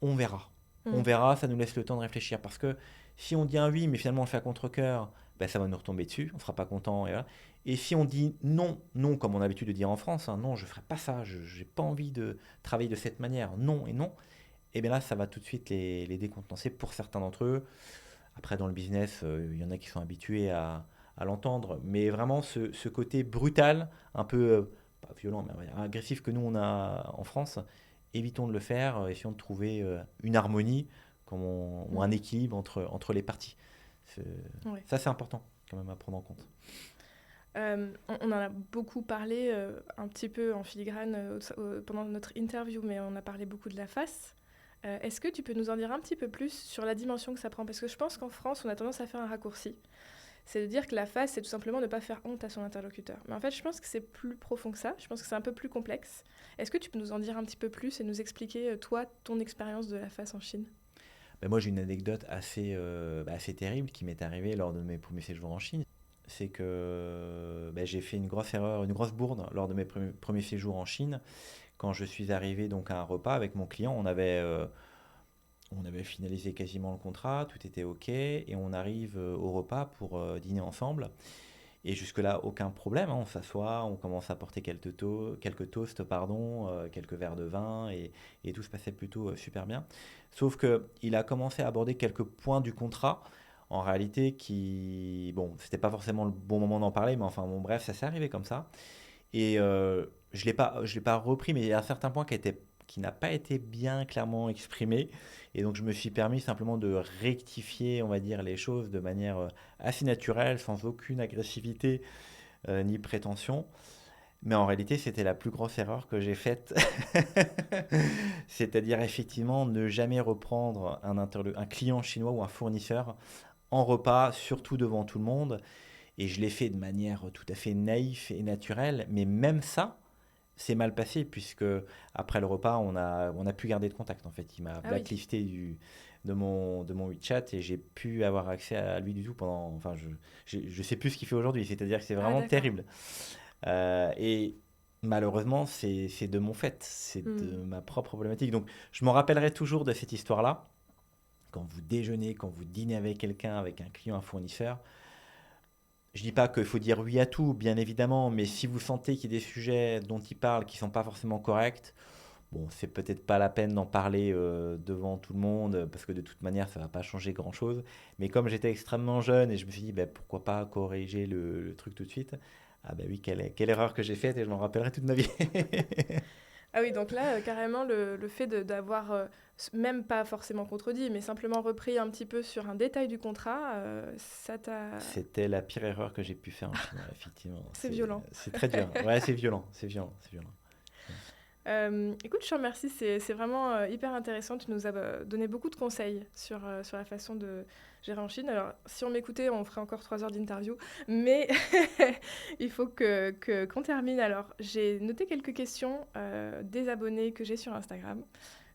on verra. On Mm. verra, ça nous laisse le temps de réfléchir. Parce que si on dit un oui, mais finalement on le fait à contre-cœur, ben, ça va nous retomber dessus, on ne sera pas content. Et, voilà. Et si on dit non, non, comme on a l'habitude de dire en France, hein, non, je ne ferai pas ça, je n'ai pas envie de travailler de cette manière, non et non, et bien là, ça va tout de suite les décontenancer pour certains d'entre eux. Après, dans le business, il y en a qui sont habitués à l'entendre, mais vraiment ce côté brutal, un peu, pas violent, mais on va dire agressif que nous, on a en France, évitons de le faire, essayons de trouver une harmonie ou un équilibre entre les parties. C'est- Ouais. Ça, c'est important quand même à prendre en compte. On en a beaucoup parlé un petit peu en filigrane pendant notre interview, mais on a parlé beaucoup de la face. Est-ce que tu peux nous en dire un petit peu plus sur la dimension que ça prend? Parce que je pense qu'en France, on a tendance à faire un raccourci. C'est de dire que la face, c'est tout simplement ne pas faire honte à son interlocuteur. Mais en fait, je pense que c'est plus profond que ça. Je pense que c'est un peu plus complexe. Est-ce que tu peux nous en dire un petit peu plus et nous expliquer, toi, ton expérience de la face en Chine? Ben, moi, j'ai une anecdote assez terrible qui m'est arrivée lors de mes premiers séjours en Chine. C'est que ben, j'ai fait une grosse erreur, une grosse bourde lors de mes premiers séjours en Chine. Quand je suis arrivé donc à un repas avec mon client, on avait finalisé quasiment le contrat, tout était OK, et on arrive au repas pour dîner ensemble. Et jusque-là, aucun problème, hein, on s'assoit, on commence à porter quelques toasts, pardon, quelques verres de vin, et tout se passait plutôt super bien. Sauf qu'il a commencé à aborder quelques points du contrat, en réalité, bon, c'était pas forcément le bon moment d'en parler, mais enfin, bon, bref, ça s'est arrivé comme ça. Et je l'ai pas repris, mais il y a un certain point qui n'a pas été bien clairement exprimé. Et donc, je me suis permis simplement de rectifier, on va dire, les choses de manière assez naturelle, sans aucune agressivité ni prétention. Mais en réalité, c'était la plus grosse erreur que j'ai faite. C'est-à-dire, effectivement, ne jamais reprendre un client chinois ou un fournisseur en repas, surtout devant tout le monde. Et je l'ai fait de manière tout à fait naïve et naturelle, mais même ça, c'est mal passé, puisque après le repas, on a pu garder de contact. En fait, il m'a Ah oui. blacklisté de mon WeChat et j'ai pu avoir accès à lui du tout pendant. Enfin, je sais plus ce qu'il fait aujourd'hui, c'est-à-dire que c'est Ah vraiment d'accord. terrible. Et malheureusement, c'est de mon fait, c'est de Hmm. ma propre problématique. Donc, je m'en rappellerai toujours de cette histoire-là. Quand vous déjeunez, quand vous dînez avec quelqu'un, avec un client, un fournisseur, je dis pas qu'il faut dire oui à tout, bien évidemment, mais si vous sentez qu'il y a des sujets dont il parle qui sont pas forcément corrects, bon, c'est peut-être pas la peine d'en parler devant tout le monde, parce que de toute manière, ça va pas changer grand-chose. Mais comme j'étais extrêmement jeune et je me suis dit, ben, pourquoi pas corriger le truc tout de suite, ah ben oui, quelle erreur que j'ai faite et je m'en rappellerai toute ma vie. Ah oui, donc là, carrément, le fait d'avoir, même pas forcément contredit, mais simplement repris un petit peu sur un détail du contrat, ça t'a... C'était la pire erreur que j'ai pu faire en chinois, effectivement. C'est C'est violent. c'est très dur. Ouais, c'est violent, c'est violent, c'est violent. Écoute, je te remercie, c'est vraiment hyper intéressant. Tu nous as donné beaucoup de conseils sur la façon de gérer en Chine. Alors, si on m'écoutait, on ferait encore 3 heures d'interview, mais il faut qu'on termine. Alors, j'ai noté quelques questions des abonnés que j'ai sur Instagram.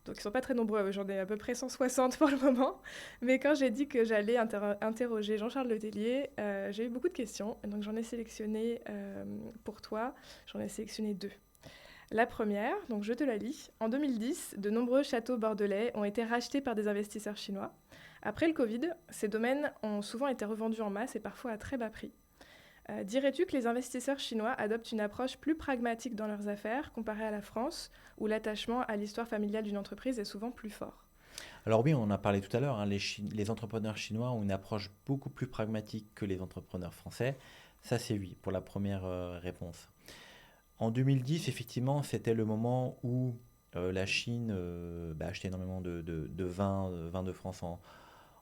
Donc, ils sont pas très nombreux, j'en ai à peu près 160 pour le moment. Mais quand j'ai dit que j'allais interroger Jean-Charles Letellier, j'ai eu beaucoup de questions. Et donc, j'en ai sélectionné pour toi, j'en ai sélectionné 2. La première, donc je te la lis. En 2010, de nombreux châteaux bordelais ont été rachetés par des investisseurs chinois. Après le Covid, ces domaines ont souvent été revendus en masse et parfois à très bas prix. Dirais-tu que les investisseurs chinois adoptent une approche plus pragmatique dans leurs affaires comparée à la France, où l'attachement à l'histoire familiale d'une entreprise est souvent plus fort? Alors oui, on en a parlé tout à l'heure, hein, les entrepreneurs chinois ont une approche beaucoup plus pragmatique que les entrepreneurs français. Ça, c'est oui, pour la première réponse. En 2010, effectivement, c'était le moment où la Chine achetait énormément de vin de France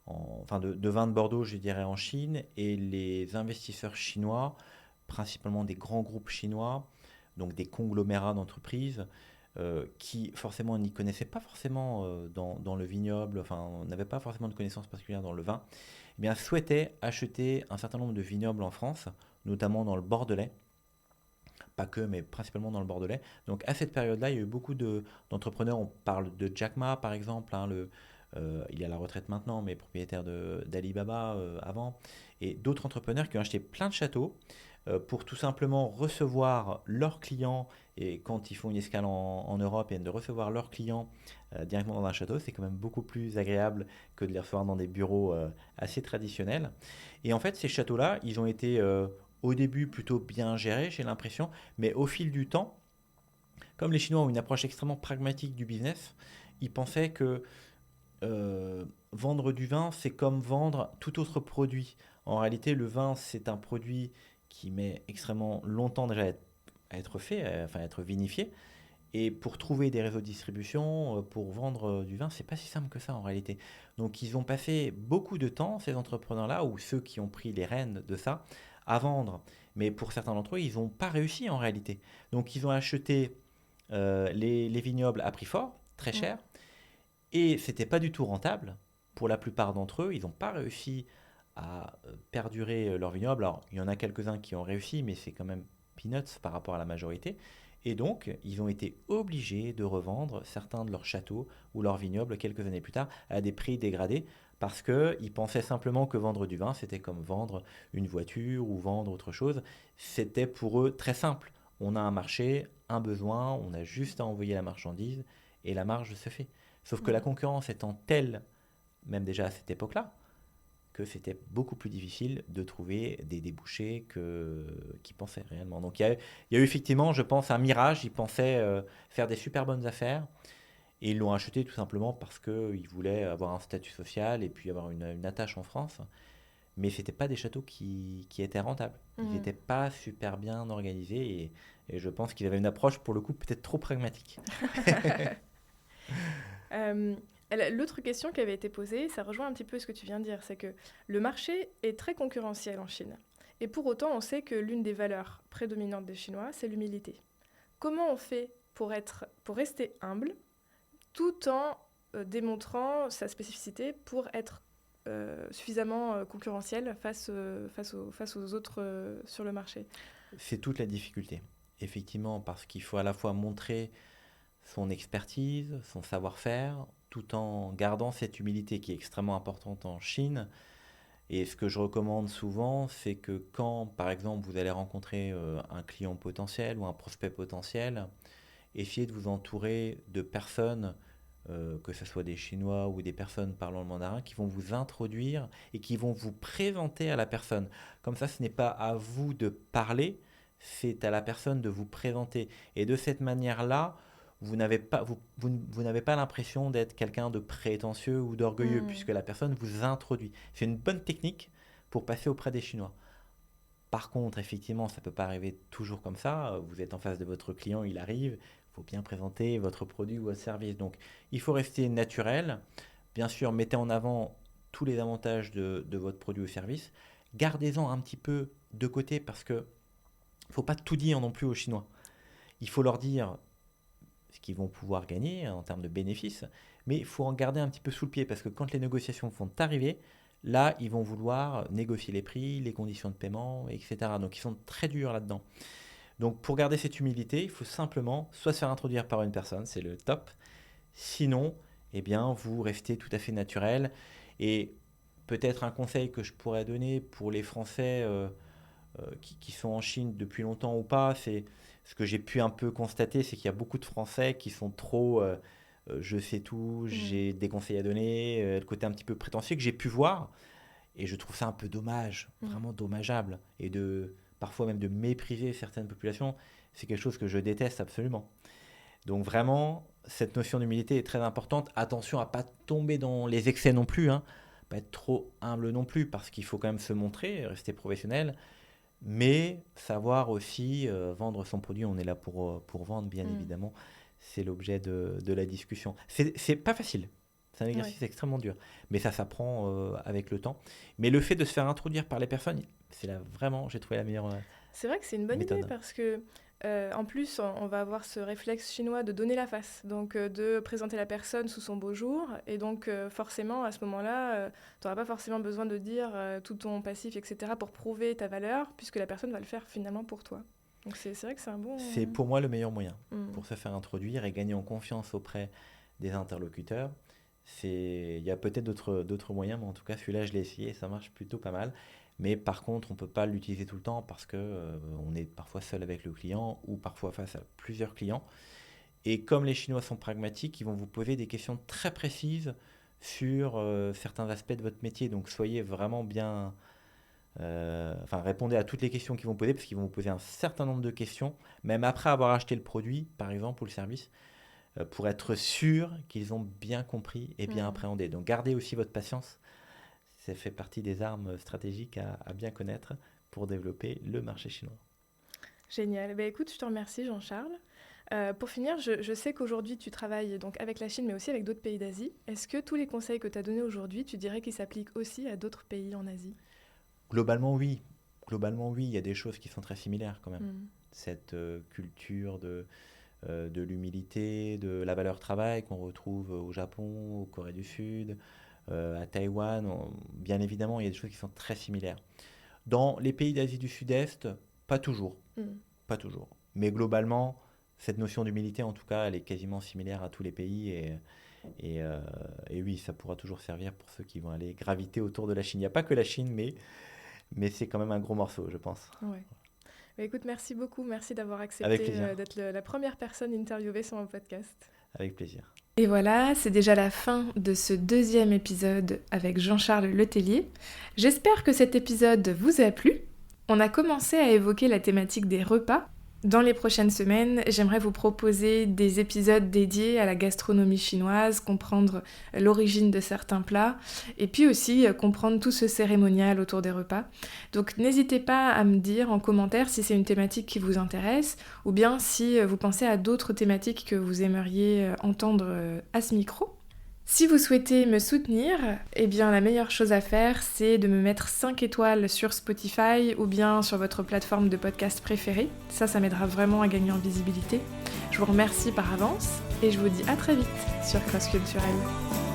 enfin de vin de Bordeaux, je dirais, en Chine, et les investisseurs chinois, principalement des grands groupes chinois, donc des conglomérats d'entreprises, qui forcément n'y connaissaient pas forcément dans le vignoble, enfin n'avaient pas forcément de connaissances particulières dans le vin, eh bien souhaitaient acheter un certain nombre de vignobles en France, notamment dans le Bordelais, pas que, mais principalement dans le Bordelais. Donc à cette période-là, il y a eu beaucoup d'entrepreneurs. On parle de Jack Ma, par exemple, hein, il est à la retraite maintenant, mais propriétaire d'Alibaba avant, et d'autres entrepreneurs qui ont acheté plein de châteaux pour tout simplement recevoir leurs clients Et quand ils font une escale en Europe et de recevoir leurs clients directement dans un château, c'est quand même beaucoup plus agréable que de les recevoir dans des bureaux assez traditionnels. Et en fait, ces châteaux-là, ils ont été au début plutôt bien gérés, j'ai l'impression, mais au fil du temps, comme les Chinois ont une approche extrêmement pragmatique du business, ils pensaient que vendre du vin, c'est comme vendre tout autre produit. En réalité, le vin, c'est un produit qui met extrêmement longtemps déjà à être fait, enfin à être vinifié. Et pour trouver des réseaux de distribution, pour vendre du vin, c'est pas si simple que ça en réalité. Donc ils ont passé beaucoup de temps, ces entrepreneurs-là, ou ceux qui ont pris les rênes de ça, à vendre. Mais pour certains d'entre eux, ils n'ont pas réussi en réalité. Donc ils ont acheté les vignobles à prix fort, très Mm. cher, et c'était pas du tout rentable. Pour la plupart d'entre eux, ils n'ont pas réussi à perdurer leur vignoble. Alors, il y en a quelques-uns qui ont réussi, mais c'est quand même peanuts par rapport à la majorité. Et donc, ils ont été obligés de revendre certains de leurs châteaux ou leurs vignobles quelques années plus tard à des prix dégradés parce qu'ils pensaient simplement que vendre du vin, c'était comme vendre une voiture ou vendre autre chose. C'était pour eux très simple. On a un marché, un besoin, on a juste à envoyer la marchandise et la marge se fait. Sauf que la Mm. concurrence étant telle, même déjà à cette époque-là, que c'était beaucoup plus difficile de trouver des débouchés qu'ils pensaient réellement. Donc il y a eu effectivement, je pense, un mirage. Ils pensaient faire des super bonnes affaires et ils l'ont acheté tout simplement parce qu'ils voulaient avoir un statut social et puis avoir une attache en France. Mais ce n'étaient pas des châteaux qui étaient rentables. Ils Mm. n'étaient pas super bien organisés et je pense qu'ils avaient une approche pour le coup peut-être trop pragmatique. Euh, L'autre question qui avait été posée, ça rejoint un petit peu ce que tu viens de dire, c'est que le marché est très concurrentiel en Chine. Et pour autant, on sait que l'une des valeurs prédominantes des Chinois, c'est l'humilité. Comment on fait pour rester humble tout en démontrant sa spécificité pour être suffisamment concurrentiel face aux autres sur le marché? C'est toute la difficulté, effectivement, parce qu'il faut à la fois montrer son expertise, son savoir-faire, tout en gardant cette humilité qui est extrêmement importante en Chine. Et ce que je recommande souvent, c'est que quand, par exemple, vous allez rencontrer un client potentiel ou un prospect potentiel, essayez de vous entourer de personnes, que ce soit des Chinois ou des personnes parlant le mandarin, qui vont vous introduire et qui vont vous présenter à la personne. Comme ça, ce n'est pas à vous de parler, c'est à la personne de vous présenter. Et de cette manière-là, vous n'avez pas l'impression d'être quelqu'un de prétentieux ou d'orgueilleux, Hmm. puisque la personne vous introduit. C'est une bonne technique pour passer auprès des Chinois. Par contre, effectivement, ça ne peut pas arriver toujours comme ça. Vous êtes en face de votre client, il arrive, il faut bien présenter votre produit ou votre service. Donc, il faut rester naturel. Bien sûr, mettez en avant tous les avantages de votre produit ou service. Gardez-en un petit peu de côté parce que ne faut pas tout dire non plus aux Chinois. Il faut leur dire ce qu'ils vont pouvoir gagner en termes de bénéfices, mais il faut en garder un petit peu sous le pied parce que quand les négociations vont arriver, là, ils vont vouloir négocier les prix, les conditions de paiement, etc. Donc, ils sont très durs là-dedans. Donc, pour garder cette humilité, il faut simplement soit se faire introduire par une personne, c'est le top. Sinon, eh bien, vous restez tout à fait naturel. Et peut-être un conseil que je pourrais donner pour les Français qui sont en Chine depuis longtemps ou pas, c'est ce que j'ai pu un peu constater, c'est qu'il y a beaucoup de Français qui sont trop je sais tout, Hmm. j'ai des conseils à donner, le côté un petit peu prétentieux que j'ai pu voir. Et je trouve ça un peu dommage, Hmm. vraiment dommageable. Et parfois même de mépriser certaines populations, c'est quelque chose que je déteste absolument. Donc vraiment, cette notion d'humilité est très importante. Attention à pas tomber dans les excès non plus, hein. Pas être trop humble non plus, parce qu'il faut quand même se montrer, rester professionnel, mais savoir aussi vendre son produit. On est là pour vendre, bien Hmm. évidemment. C'est l'objet de la discussion. C'est pas facile. C'est un Ouais. exercice extrêmement dur, mais ça s'apprend avec le temps. Mais le fait de se faire introduire par les personnes, c'est là vraiment, j'ai trouvé la meilleure C'est vrai que c'est une bonne idée méthode. parce que en plus on va avoir ce réflexe chinois de donner la face, donc de présenter la personne sous son beau jour, et donc forcément à ce moment-là, tu n'auras pas forcément besoin de dire tout ton passif, etc. pour prouver ta valeur, puisque la personne va le faire finalement pour toi. Donc c'est vrai que c'est un C'est bon... pour moi le meilleur moyen Hmm. pour se faire introduire et gagner en confiance auprès des interlocuteurs. Il y a peut-être d'autres moyens, mais en tout cas, celui-là, je l'ai essayé et ça marche plutôt pas mal. Mais par contre, on ne peut pas l'utiliser tout le temps parce que on est parfois seul avec le client ou parfois face à plusieurs clients. Et comme les Chinois sont pragmatiques, ils vont vous poser des questions très précises sur certains aspects de votre métier. Donc soyez vraiment bien... répondez à toutes les questions qu'ils vont poser, parce qu'ils vont vous poser un certain nombre de questions, même après avoir acheté le produit, par exemple, ou le service, pour être sûr qu'ils ont bien compris et bien appréhendé. Donc gardez aussi votre patience. Ça fait partie des armes stratégiques à bien connaître pour développer le marché chinois. Génial. Écoute, je te remercie Jean-Charles. Pour finir, je sais qu'aujourd'hui tu travailles donc avec la Chine mais aussi avec d'autres pays d'Asie. Est-ce que tous les conseils que tu as donnés aujourd'hui, tu dirais qu'ils s'appliquent aussi à d'autres pays en Asie ? Globalement, oui. Il y a des choses qui sont très similaires quand même. Cette culture de l'humilité, de la valeur travail qu'on retrouve au Japon, au Corée du Sud, à Taïwan, bien évidemment, il y a des choses qui sont très similaires. Dans les pays d'Asie du Sud-Est, pas toujours. Pas toujours. Mais globalement, cette notion d'humilité, en tout cas, elle est quasiment similaire à tous les pays. Et oui, ça pourra toujours servir pour ceux qui vont aller graviter autour de la Chine. Il n'y a pas que la Chine, mais c'est quand même un gros morceau, je pense. Ouais. Écoute, merci beaucoup. Merci d'avoir accepté d'être la première personne interviewée sur mon podcast. Avec plaisir. Et voilà, c'est déjà la fin de ce 2e épisode avec Jean-Charles Letellier. J'espère que cet épisode vous a plu. On a commencé à évoquer la thématique des repas. Dans les prochaines semaines, j'aimerais vous proposer des épisodes dédiés à la gastronomie chinoise, comprendre l'origine de certains plats, et puis aussi comprendre tout ce cérémonial autour des repas. Donc n'hésitez pas à me dire en commentaire si c'est une thématique qui vous intéresse, ou bien si vous pensez à d'autres thématiques que vous aimeriez entendre à ce micro. Si vous souhaitez me soutenir, eh bien la meilleure chose à faire, c'est de me mettre 5 étoiles sur Spotify ou bien sur votre plateforme de podcast préférée. Ça m'aidera vraiment à gagner en visibilité. Je vous remercie par avance et je vous dis à très vite sur Cross Culturel.